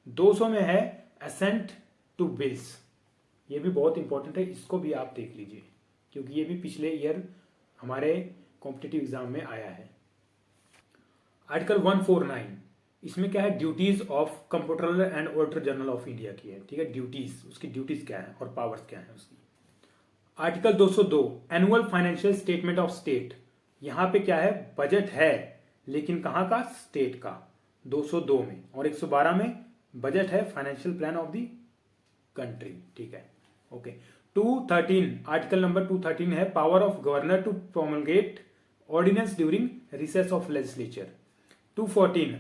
[SPEAKER 1] 200 में है असेंट टू बिल्स, ये भी बहुत इंपॉर्टेंट है, इसको भी आप देख लीजिए क्योंकि ये भी पिछले ईयर हमारे कॉम्पिटिटिव एग्जाम में आया है। आर्टिकल 149, इसमें क्या है, duties of comptroller and auditor general of India की है, ठीक है। ड्यूटीज, उसकी ड्यूटीज क्या है और पावर्स क्या है उसकी। Article 202 annual financial statement of state, यहां पे क्या है, बजट है लेकिन कहां का, स्टेट का, 202 में। और 112 में बजट है, financial plan of the country, ठीक है, ओके। 213 आर्टिकल नंबर 213 है power of governor to promulgate ordinance during recess of legislature. 214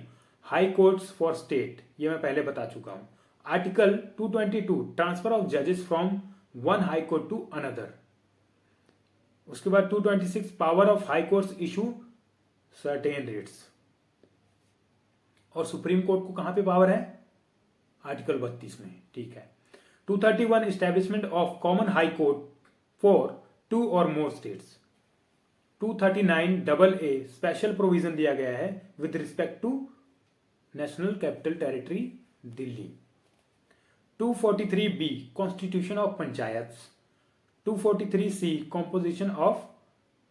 [SPEAKER 1] high courts for state, ये मैं पहले बता चुका हूं। आर्टिकल 222 ट्रांसफर ऑफ जजेस from one high court to another. उसके बाद 226 power of high courts issue certain writs. और सुप्रीम कोर्ट को कहां पे पावर है, आर्टिकल 32 में, ठीक है। 231 establishment of common high court for 2 और more states. 239 double A special provision दिया गया है with respect to national capital territory Delhi. 243 B constitution of panchayat. 243 C composition of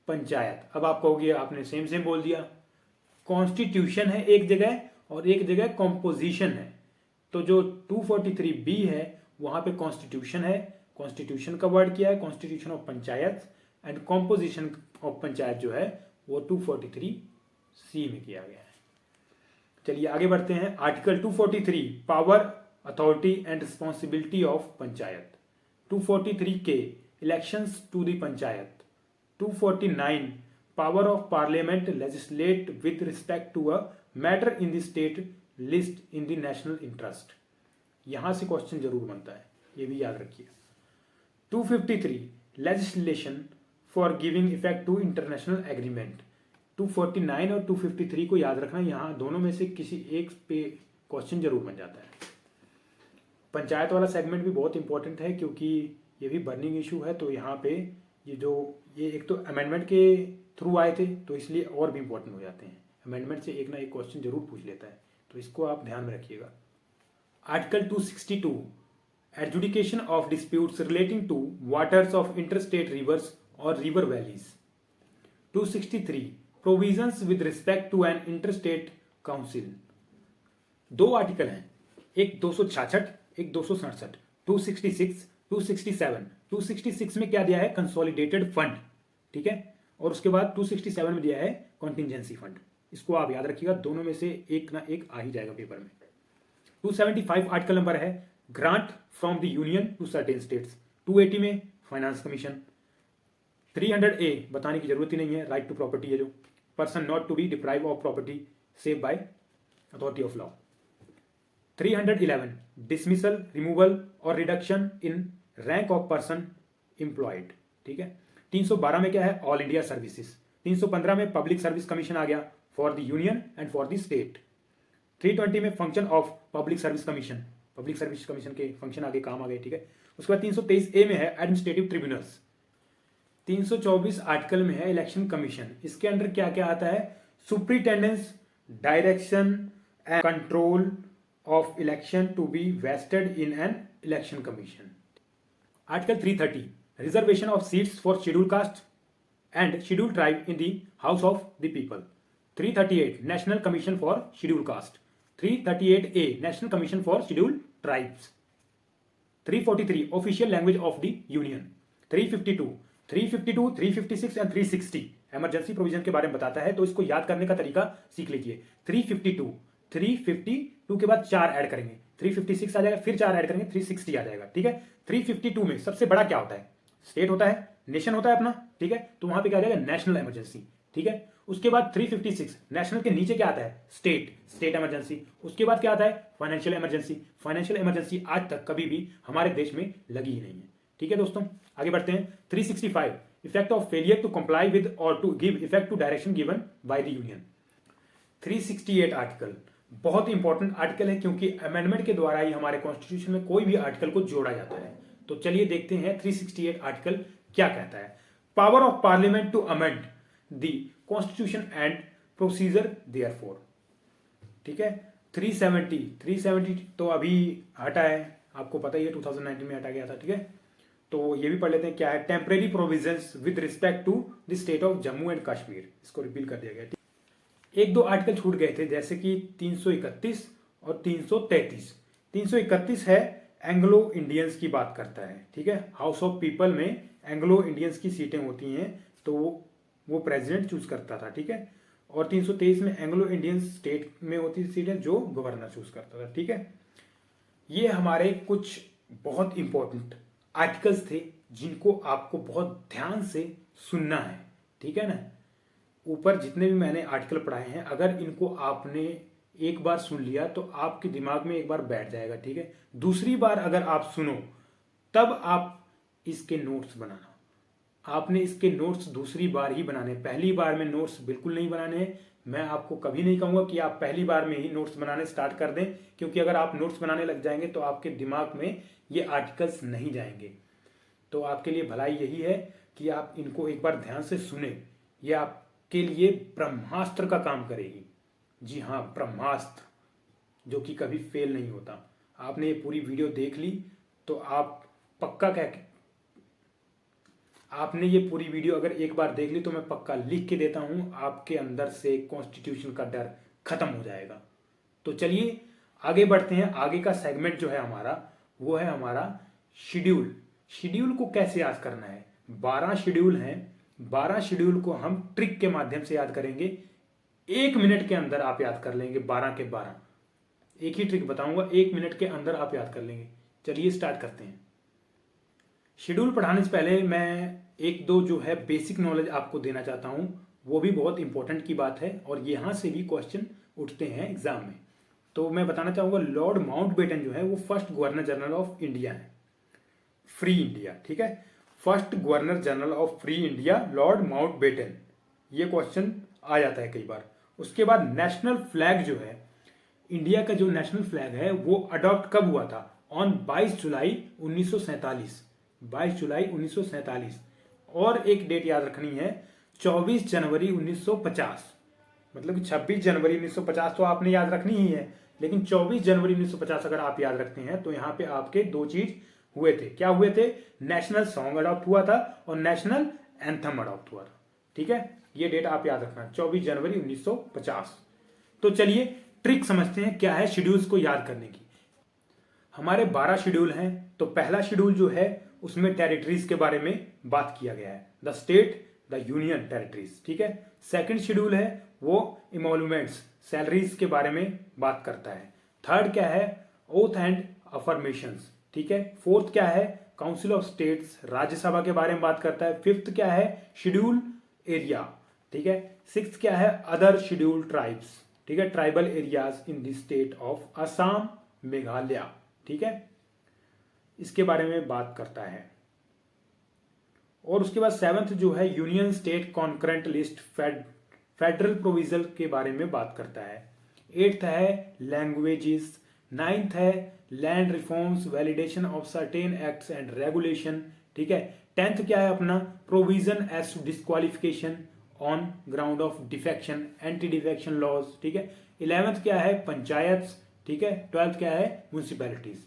[SPEAKER 1] panchayat. अब आप कहोगे आपने सेम सेम बोल दिया, कॉन्स्टिट्यूशन है एक जगह और एक जगह कॉम्पोजिशन है, तो जो 243 बी है वहां पे कॉन्स्टिट्यूशन है, कॉन्स्टिट्यूशन का वर्ड किया है, constitution of panchayat, and composition of panchayat जो है वो 243 सी में किया गया है। चलिए आगे बढ़ते हैं, article 243 power authority and responsibility of panchayat. 243 K elections to the panchayat. 249 power of parliament legislate with respect to a matter in the state list in the national interest. यहां से क्वेश्चन जरूर बनता है, ये भी याद रखिए। 253 legislation for giving effect to international agreement. 249 और 253 को याद रखना, यहां दोनों में से किसी एक पे क्वेश्चन जरूर बन जाता है। पंचायत वाला सेगमेंट भी बहुत इंपॉर्टेंट है क्योंकि ये भी बर्निंग इशू है। तो यहाँ पे ये एक तो अमेंडमेंट के थ्रू आए थे तो इसलिए और भी इंपॉर्टेंट हो जाते हैं। अमेंडमेंट से एक ना एक क्वेश्चन जरूर पूछ लेता है, तो इसको आप ध्यान में रखिएगा। Article 262 adjudication of disputes relating to waters of interstate rivers or river valleys. 263 provisions with respect to an interstate council. दो आर्टिकल हैं, एक 266, एक 267। 266, 267, 266 में क्या दिया है? कंसोलिडेटेड फंड, ठीक है। और उसके बाद 267 में दिया है कॉन्टिजेंसी फंड। इसको आप याद रखिएगा, दोनों में से एक ना एक आ ही जाएगा पेपर में। 275 आर्टिकल नंबर है grant from the union to certain states. 280 में फाइनेंस कमीशन। 300A बताने की जरूरत ही नहीं है, राइट टू प्रॉपर्टी है जो, person not to be deprived of property save by authority of law. 311 dismissal, removal or reduction in rank of person employed, ठीक है। 312 में क्या है? All India services. 315 में पब्लिक सर्विस कमीशन आ गया for the union and for the state. 320 में function of public service commission, public service commission के फंक्शन आगे, काम आ गए, ठीक है। उसके बाद 323A में है एडमिनिस्ट्रेटिव ट्रिब्यूनल्स। 324 आर्टिकल में है इलेक्शन कमीशन। इसके अंदर क्या क्या आता है? Superintendence, direction and control of election to be vested in an election commission. Article 330 reservation of seats for schedule caste and schedule tribe in the house of the people. 338 national commission for schedule caste. 338A national commission for schedule tribes. 343 official language of the union. 352, 356 and 360 emergency provision के बारे में बताता है, तो इसको याद करने का तरीका सीख लीजिए। 352 के बाद 4 ऐड करेंगे, 356 आ जाएगा, फिर 4 ऐड करेंगे, 360 आ जाएगा, ठीक है। 352 में सबसे बड़ा क्या होता है? स्टेट होता है, नेशन होता है अपना, ठीक है। तो वहां पे क्या आ जाएगा? नेशनल इमरजेंसी, ठीक है। उसके बाद 356 नेशनल के नीचे क्या आता है? State emergency. उसके बाद क्या आता है? Financial emergency. फाइनेंशियल इमरजेंसी आज तक कभी भी हमारे देश में लगी ही नहीं है, ठीक है दोस्तों। आगे बढ़ते हैं। 365 effect of failure to comply with or to give effect to direction given by the union. 368 article बहुत इंपॉर्टेंट आर्टिकल है क्योंकि अमेंडमेंट के द्वारा ही हमारे कॉन्स्टिट्यूशन में कोई भी आर्टिकल को जोड़ा जाता है। तो चलिए देखते हैं 368 आर्टिकल क्या कहता है। Power of parliament to amend the constitution and procedure therefor, ठीक है। 370 तो अभी हटा है, आपको पता ही है, 2019 में हटा गया था, ठीक है। तो ये भी पढ़ लेते हैं क्या है। Temporary provisions with respect to the state of Jammu and Kashmir, इसको रिपील कर दिया गया। एक दो आर्टिकल छूट गए थे, जैसे कि 331 और 333। 331 है एंग्लो इंडियंस की बात करता है, ठीक है। हाउस ऑफ पीपल में एंग्लो इंडियंस की सीटें होती हैं, तो वो प्रेसिडेंट चूज करता था, ठीक है। और 323 में एंग्लो इंडियन स्टेट में होती थी सीटें, जो गवर्नर चूज करता था, ठीक है। ये हमारे कुछ बहुत इंपॉर्टेंट आर्टिकल्स थे जिनको आपको बहुत ध्यान से सुनना है, ठीक है ना। ऊपर जितने भी मैंने आर्टिकल पढ़ाए हैं, अगर इनको आपने एक बार सुन लिया तो आपके दिमाग में एक बार बैठ जाएगा, ठीक है। दूसरी बार अगर आप सुनो तब आप इसके नोट्स बनाना। आपने इसके नोट्स दूसरी बार ही बनाने, पहली बार में नोट्स बिल्कुल नहीं बनाने। मैं आपको कभी नहीं कहूंगा कि आप पहली बार में ही नोट्स बनाने स्टार्ट कर दें, क्योंकि अगर आप नोट्स बनाने लग जाएंगे तो आपके दिमाग में ये आर्टिकल्स नहीं जाएंगे। तो आपके लिए भलाई यही है कि आप इनको एक बार ध्यान से सुने। ये आपके लिए ब्रह्मास्त्र का काम करेगी। जी हाँ, ब्रह्मास्त्र, जो कि कभी फेल नहीं होता। आपने ये पूरी वीडियो देख ली तो आप पक्का आपने ये पूरी वीडियो अगर एक बार देख ली तो मैं पक्का लिख के देता हूं, आपके अंदर से कॉन्स्टिट्यूशन का डर खत्म हो जाएगा। तो चलिए आगे बढ़ते हैं। आगे का सेगमेंट जो है हमारा, वो है हमारा शेड्यूल। शेड्यूल को कैसे याद करना है? 12 शेड्यूल हैं। 12 शेड्यूल को हम ट्रिक के माध्यम से याद करेंगे। 1 मिनट के अंदर आप याद कर लेंगे 12 के 12। एक ही ट्रिक बताऊंगा, 1 मिनट के अंदर आप याद कर लेंगे। चलिए स्टार्ट करते हैं। शेड्यूल पढ़ाने से पहले मैं एक दो जो है बेसिक नॉलेज आपको देना चाहता हूं, वो भी बहुत इंपॉर्टेंट की बात है और यहां से भी क्वेश्चन उठते हैं एग्जाम में। तो मैं बताना चाहूंगा, लॉर्ड माउंटबेटन जो है वो first governor general of India है, फ्री इंडिया, ठीक है। First governor general of free India Lord Mountbatten, ये क्वेश्चन आ जाता है कई बार। उसके बाद नेशनल फ्लैग जो है, इंडिया का जो नेशनल फ्लैग है वो अडॉप्ट कब हुआ था? ऑन 22 जुलाई 1947, 22 जुलाई 1947। और एक डेट याद रखनी है, 24 जनवरी 1950। मतलब कि 26 जनवरी 1950 तो आपने याद रखनी ही है, लेकिन 24 जनवरी 1950 अगर आप याद रखते हैं तो यहाँ पे आपके दो चीज हुए थे। क्या हुए थे? नेशनल सॉन्ग अडॉप्ट हुआ था और नेशनल एंथम अडॉप्ट हुआ था। ठीक है, ये डेट आप याद रखना, 24 जनवरी 1950। तो चलिए ट्रिक समझते हैं क्या है शेड्यूल्स को याद करने की। हमारे 12 शेड्यूल हैं। तो पहला शेड्यूल जो है उसमें टेरिटरीज के बारे में बात किया गया है, the state, the union territories. ठीक है। सेकंड शेड्यूल है वो इमोलूमेंट्स, सैलरीज के बारे में बात करता है। थर्ड क्या है? Oath and affirmations. ठीक है। फोर्थ क्या है? काउंसिल ऑफ स्टेट्स, राज्यसभा के बारे में बात करता है। फिफ्थ क्या है? Schedule area. ठीक है। सिक्स्थ क्या है? Other schedule tribes. ठीक है, tribal areas in the state of Assam, Meghalaya. ठीक है, इसके बारे में बात करता है। और उसके बाद सेवंथ जो है union state concurrent list, federal provision के बारे में बात करता है। एट्थ है लैंग्वेजेस। नाइन्थ है land reforms, validation of certain acts and regulation. ठीक है। टेंथ क्या है अपना? Provision as to disqualification on ground of defection, anti defection laws. ठीक है। 11th क्या है? पंचायत। ठीक है। 12th क्या है? म्यूनिसिपैलिटीज।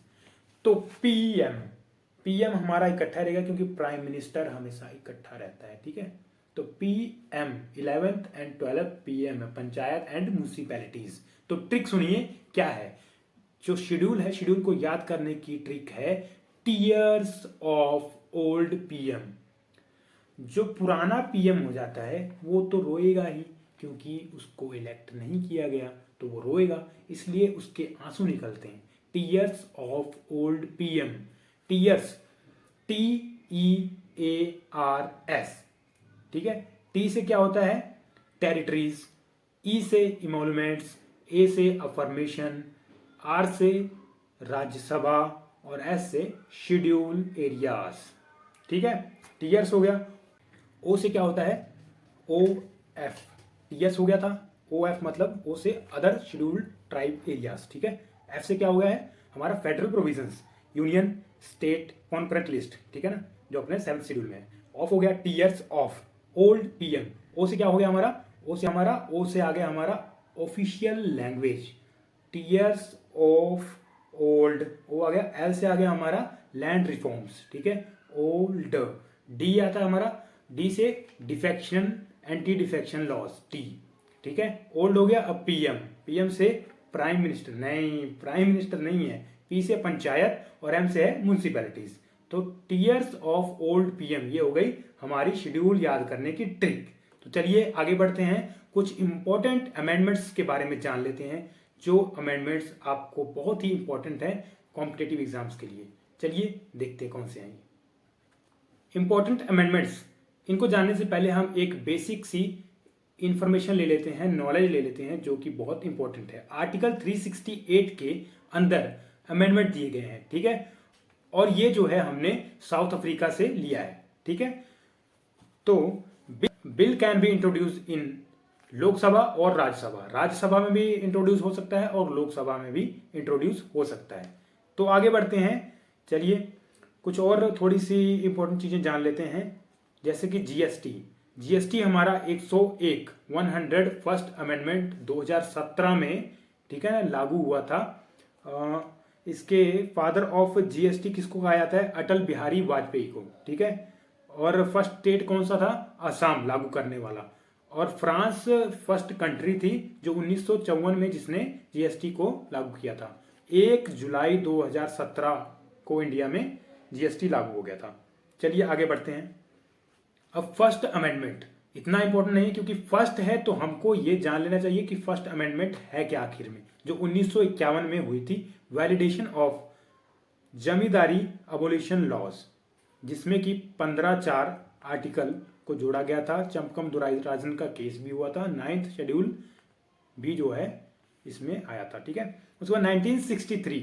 [SPEAKER 1] तो पीएम हमारा इकट्ठा रहेगा क्योंकि प्राइम मिनिस्टर हमेशा इकट्ठा रहता है। ठीक है। तो PM 11th and 12th PM है, पंचायत एंड म्यूनिसिपैलिटीज। तो ट्रिक सुनिए क्या है। जो शेड्यूल है, शेड्यूल को याद करने की ट्रिक है टीयर्स ऑफ ओल्ड पीएम। जो पुराना पीएम हो जाता है वो तो रोएगा ही, क्योंकि उसको इलेक्ट नहीं किया गया तो वो रोएगा, इसलिए उसके आंसू निकलते हैं। Tears of old PM. Tears, TEARS। ठीक है। टी से क्या होता है? टेरिटरीज, ई से इमोलूमेंट्स, ए से अफर्मेशन, आर से राज्यसभा और एस से शेड्यूल एरियाज। ठीक है, टीयर्स हो गया। ओ से क्या होता है? OF। टीएस हो गया था, OF मतलब ओ से अदर शेड्यूल्ड ट्राइब एरियाज। ठीक है। एफ से क्या हो गया है? हमारा federal provisions, union state concurrent list. ठीक है ना, जो अपने 7th शेड्यूल में है। ऑफ हो गया टीयर्स ऑफ ओल्ड पीएम। ओ से क्या हो गया हमारा? ओ से आ गया हमारा official language, tears of old. O आ गया। एल से आ गया हमारा लैंड रिफॉर्म्स। ठीक है, ओल्ड। डी आता है हमारा, डी से defection, anti defection laws, T. ठीक है, ओल्ड हो गया। अब पीएम से प्राइम मिनिस्टर, नहीं प्राइम मिनिस्टर नहीं है। पी से पंचायत और एम से है म्यूनिसिपैलिटीज। तो टीयर्स ऑफ ओल्ड पीएम, ये हो गई हमारी शेड्यूल याद करने की ट्रिक। तो चलिए आगे बढ़ते हैं, कुछ इंपॉर्टेंट अमेंडमेंट्स के बारे में जान लेते हैं, जो अमेंडमेंट्स आपको बहुत ही इंपॉर्टेंट है कॉम्पिटेटिव एग्जाम्स के लिए। चलिए देखते हैं कौन से हैं इंपॉर्टेंट अमेंडमेंट्स। इनको जानने से पहले हम एक बेसिक सी इंफॉर्मेशन ले लेते हैं, नॉलेज ले लेते हैं, जो कि बहुत इंपॉर्टेंट है। आर्टिकल 368 के अंदर अमेंडमेंट दिए गए हैं। ठीक है, और ये जो है हमने साउथ अफ्रीका से लिया है। ठीक है। तो बिल कैन बी इंट्रोड्यूस इन लोकसभा और राज्यसभा। राज्यसभा में भी इंट्रोड्यूस हो सकता है और लोकसभा में भी इंट्रोड्यूस हो सकता है। तो आगे बढ़ते हैं, चलिए कुछ और थोड़ी सी इंपॉर्टेंट चीजें जान लेते हैं, जैसे कि जीएसटी हमारा 101 फर्स्ट अमेंडमेंट 2017 में, ठीक है ना, लागू हुआ था। इसके फादर ऑफ जीएसटी किसको कहा जाता है? अटल बिहारी वाजपेयी को। ठीक है। और फर्स्ट स्टेट कौन सा था? असम लागू करने वाला। और फ्रांस फर्स्ट कंट्री थी जो 1954 में जिसने जीएसटी को लागू किया था। 1 जुलाई 2017 को इंडिया में जीएसटी लागू हो गया था। चलिए आगे बढ़ते हैं। अब फर्स्ट अमेंडमेंट इतना इंपॉर्टेंट नहीं है, क्योंकि फर्स्ट है तो हमको ये जान लेना चाहिए कि फर्स्ट अमेंडमेंट है क्या आखिर में, जो 1951 में हुई थी। Validation of zamindari abolition laws, जिसमें कि 15(4) आर्टिकल को जोड़ा गया था। चंपकम दुराराजन का केस भी हुआ था। 9th शेड्यूल भी जो है इसमें आया था। ठीक है। उसके बाद 1963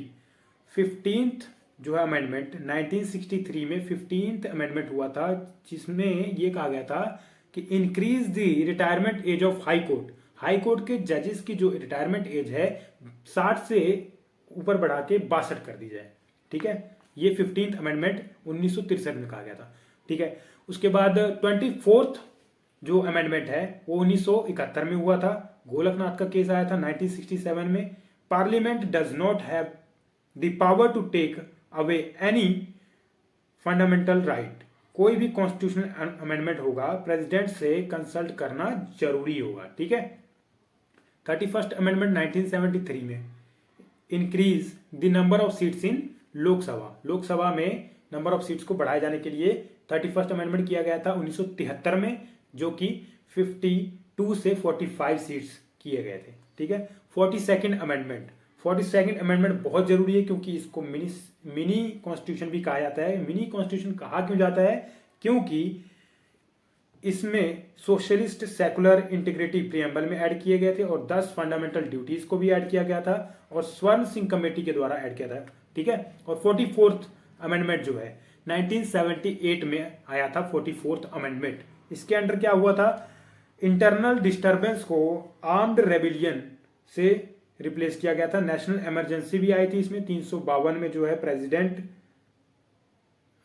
[SPEAKER 1] 15th जो है अमेंडमेंट, 1963 में 15th अमेंडमेंट हुआ था, जिसमें ये कहा गया था कि increase the retirement age of high court. High court के जजेस की जो रिटायरमेंट एज है 60 से ऊपर बढ़ा के 62 कर दी जाए। ठीक है, ये 15th अमेंडमेंट 1963 में कहा गया था। ठीक है, उसके बाद 24th जो अमेंडमेंट है वो 1971 में हुआ था। गोलकनाथ का केस आया था 1967 में। Parliament does not have the power to take away any fundamental right. कोई भी कॉन्स्टिट्यूशनल अमेंडमेंट होगा प्रेसिडेंट से कंसल्ट करना जरूरी होगा। ठीक है, 31st अमेंडमेंट 1973 में increase the number of seats in Lok Sabha. Lok Sabha में नंबर ऑफ सीट्स को बढ़ाए जाने के लिए 31st अमेंडमेंट किया गया था 1973 में, जो कि 52 से 45 सीट्स किए गए थे। ठीक है, 42nd अमेंडमेंट। 42nd अमेंडमेंट बहुत जरूरी है क्योंकि इसको मिनी कॉन्स्टिट्यूशन भी कहा जाता है। मिनी कॉन्स्टिट्यूशन कहा क्यों जाता है? क्योंकि इसमें सोशलिस्ट सेकुलर इंटीग्रिटी प्रियम्बल में ऐड किए गए थे और 10 फंडामेंटल ड्यूटीज को भी ऐड किया गया था और स्वर्ण सिंह कमेटी के द्वारा ऐड किया था। ठीक है, और 44th अमेंडमेंट जो है 1978 में आया था 44th अमेंडमेंट। इसके अंडर क्या हुआ था? इंटरनल डिस्टर्बेंस को आर्म्ड रेबिलियन से रिप्लेस किया गया था। नेशनल इमरजेंसी भी आई थी इसमें 352 में जो है प्रेसिडेंट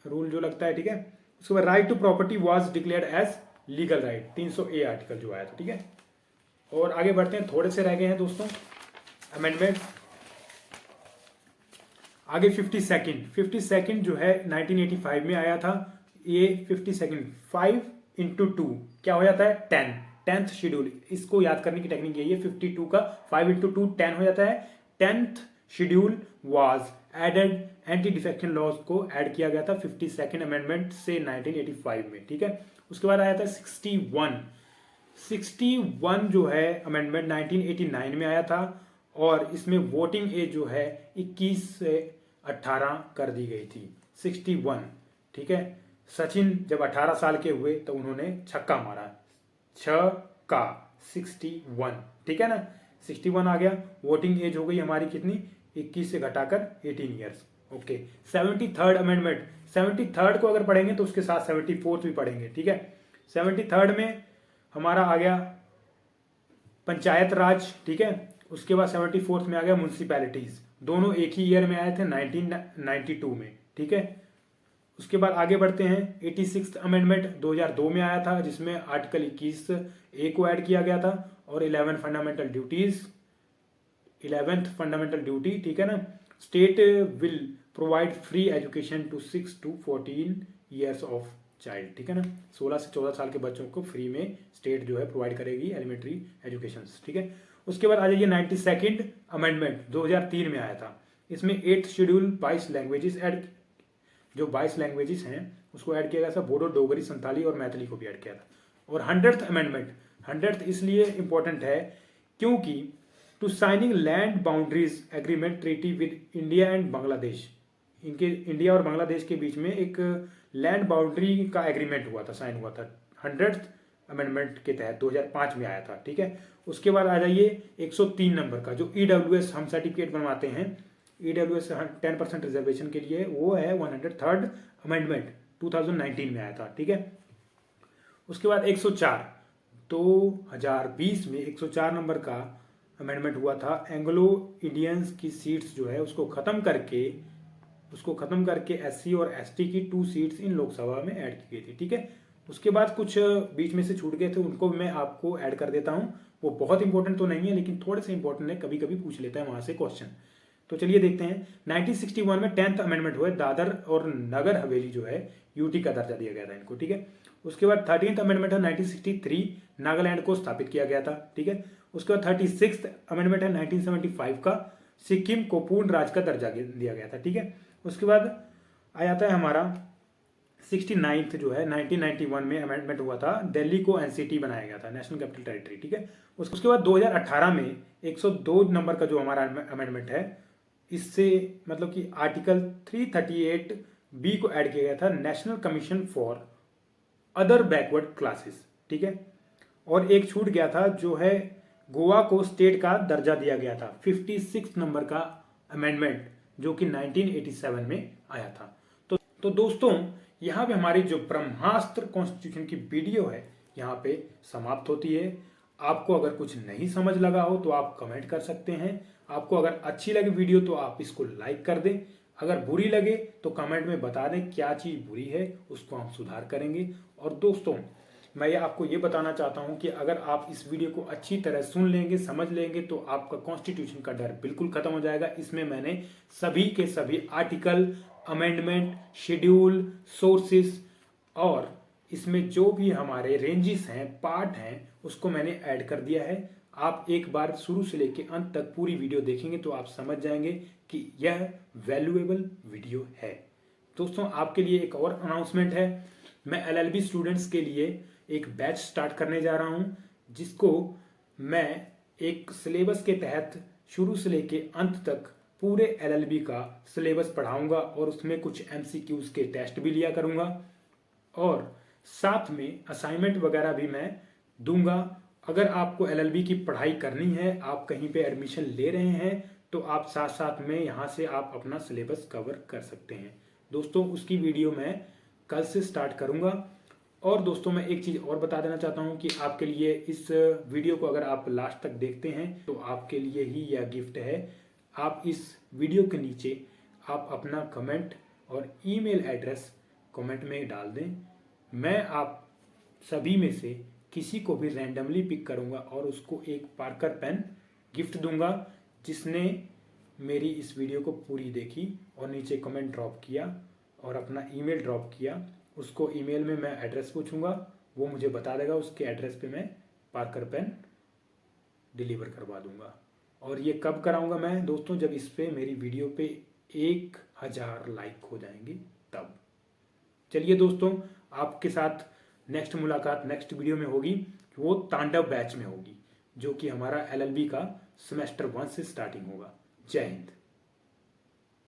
[SPEAKER 1] रूल जो लगता है। ठीक है, उसके बाद right to property was declared as legal right, 300A article जो आया था। ठीक है, और आगे बढ़ते हैं, थोड़े से रह गए हैं दोस्तों अमेंडमेंट। आगे 52nd जो है 1985 में आया था। ये 52nd 5x2 क्या हो जाता है? 10th schedule. इसको याद करने की टेक्निक यही है, 52 का 5x2 10 हो जाता है। 10th schedule was added, anti defection laws को ऐड किया गया था 52nd अमेंडमेंट से 1985 में। ठीक है, उसके बाद आया था 61 जो है अमेंडमेंट 1989 में आया था और इसमें वोटिंग एज जो है 21 से 18 कर दी गई थी। 61। ठीक है, सचिन जब 18 साल के हुए तो उन्होंने छक्का मारा, 6 61। ठीक है ना, 61 आ गया। वोटिंग एज हो गई हमारी कितनी? 21 से घटाकर 18 years. Okay, 73rd amendment. 73rd को अगर पढ़ेंगे तो उसके साथ 74th भी पढ़ेंगे। ठीक है, 73rd में हमारा आ गया पंचायत राज। ठीक है, उसके बाद 74th में आ गया म्यूनसिपैलिटीज। दोनों एक ही ईयर में आए थे 1992 में। ठीक है, उसके बाद आगे बढ़ते हैं 86th अमेंडमेंट 2002 में आया था जिसमें आर्टिकल 21A को ऐड किया गया था और 11th फंडामेंटल ड्यूटी। ठीक है ना, state will provide free education to 6 to 14 years of child. ठीक है ना, 16 से 14 साल के बच्चों को फ्री में स्टेट जो है प्रोवाइड करेगी एलिमेंट्री एजुकेशन। ठीक है, उसके बाद आ जाइए 92nd अमेंडमेंट 2003 में आया था। इसमें 8th शेड्यूल 22 लैंग्वेजेस ऐड, जो 22 लैंग्वेजेस हैं उसको ऐड किया गया था। बोडो, डोगरी, संताली और मैथिली को भी ऐड किया था। और 100th अमेंडमेंट, 100th इसलिए इंपॉर्टेंट है क्योंकि to signing land boundaries agreement treaty with India and Bangladesh. इनके इंडिया और बांग्लादेश के बीच में एक लैंड बाउंड्री का एग्रीमेंट हुआ था, साइन हुआ था 100th अमेंडमेंट के तहत, 2005 में आया था। ठीक है, उसके बाद आ जाइए 103 नंबर का जो EWS हम सर्टिफिकेट बनवाते हैं, EWS 10% रिजर्वेशन के लिए, वो है 103rd अमेंडमेंट 2019 में आया था। ठीक है, उसके बाद 104 2020 में 104 नंबर का अमेंडमेंट हुआ था। एंग्लो इंडियंस की सीट्स जो है उसको खत्म करके SC और ST की 2 सीट्स इन लोकसभा में ऐड की गई थी। ठीक है, उसके बाद कुछ बीच में से छूट गए थे, उनको मैं आपको ऐड कर देता हूं। वो बहुत इंपॉर्टेंट तो नहीं है लेकिन थोड़े से इंपॉर्टेंट है, कभी कभी पूछ लेता है वहां से क्वेश्चन। तो चलिए देखते हैं। 1961 में 10th अमेंडमेंट हुआ, दादर और नगर हवेली जो है UT का दर्जा दिया गया था इनको। ठीक है, उसके बाद 13th अमेंडमेंट है 1963, नागालैंड को स्थापित किया गया था। ठीक है, उसके बाद 36th अमेंडमेंट है 1975 का, सिक्किम को पूर्ण राज्य का दर्जा दिया गया था। ठीक है, उसके बाद आ जाता है हमारा 69th जो है 1991 में अमेंडमेंट हुआ था, दिल्ली को NCT बनाया गया था, नेशनल कैपिटल टेरिटरी। ठीक है, उसके बाद 2018 में 102 नंबर का जो हमारा अमेंडमेंट है, इससे मतलब कि आर्टिकल 338B को ऐड किया गया था, national commission for other backward classes. ठीक है, और एक छूट गया था जो है गोवा को स्टेट का दर्जा दिया गया था, 56 नंबर का अमेंडमेंट जो कि 1987 में आया था। तो दोस्तों यहाँ पे हमारी जो ब्रह्मास्त्र कॉन्स्टिट्यूशन की वीडियो है यहाँ पे समाप्त होती है। आपको अगर कुछ नहीं समझ लगा हो तो आप कमेंट कर सकते हैं। आपको अगर अच्छी लगे वीडियो तो आप इसको लाइक कर दें। अगर बुरी लगे तो कमेंट में बता दें क्या चीज़ बुरी है, उसको हम सुधार करेंगे। और दोस्तों मैं ये आपको ये बताना चाहता हूँ कि अगर आप इस वीडियो को अच्छी तरह सुन लेंगे, समझ लेंगे, तो आपका कॉन्स्टिट्यूशन का डर बिल्कुल खत्म हो जाएगा। इसमें मैंने सभी के सभी आर्टिकल, अमेंडमेंट, शेड्यूल, सोर्सेस और इसमें जो भी हमारे रेंजेस हैं, पार्ट हैं, उसको मैंने ऐड कर दिया है। आप एक बार शुरू से लेकर अंत तक पूरी वीडियो देखेंगे तो आप समझ जाएंगे कि यह वैल्यूएबल वीडियो है। दोस्तों आपके लिए एक और अनाउंसमेंट है। मैं एलएलबी स्टूडेंट्स के लिए एक बैच स्टार्ट करने जा रहा हूं, जिसको मैं एक सिलेबस के तहत शुरू से लेके अंत तक पूरे एलएलबी का सिलेबस पढ़ाऊंगा और उसमें कुछ एमसीक्यूज के टेस्ट भी लिया करूंगा और साथ में असाइनमेंट वगैरह भी मैं दूंगा। अगर आपको एलएलबी की पढ़ाई करनी है, आप कहीं पे एडमिशन ले रहे हैं, तो आप साथ साथ में यहाँ से आप अपना सिलेबस कवर कर सकते हैं। दोस्तों उसकी वीडियो मैं कल से स्टार्ट करूंगा। और दोस्तों मैं एक चीज़ और बता देना चाहता हूं कि आपके लिए इस वीडियो को अगर आप लास्ट तक देखते हैं तो आपके लिए ही यह गिफ्ट है। आप इस वीडियो के नीचे आप अपना कमेंट और ईमेल एड्रेस कमेंट में डाल दें। मैं आप सभी में से किसी को भी रैंडमली पिक करूंगा और उसको एक पार्कर पेन गिफ्ट दूंगा जिसने मेरी इस वीडियो को पूरी देखी और नीचे कमेंट ड्रॉप किया और अपना ईमेल ड्रॉप किया। उसको ईमेल में मैं एड्रेस पूछूंगा, वो मुझे बता देगा, उसके एड्रेस पे मैं पार्कर पेन डिलीवर करवा दूंगा। और ये कब कराऊंगा मैं दोस्तों? जब इस पे मेरी वीडियो पे 1000 लाइक हो जाएंगे तब। चलिए दोस्तों आपके साथ नेक्स्ट मुलाकात नेक्स्ट वीडियो में होगी, वो तांडव बैच में होगी, जो कि हमारा एलएलबी का सेमेस्टर 1 से स्टार्टिंग होगा। जय हिंद।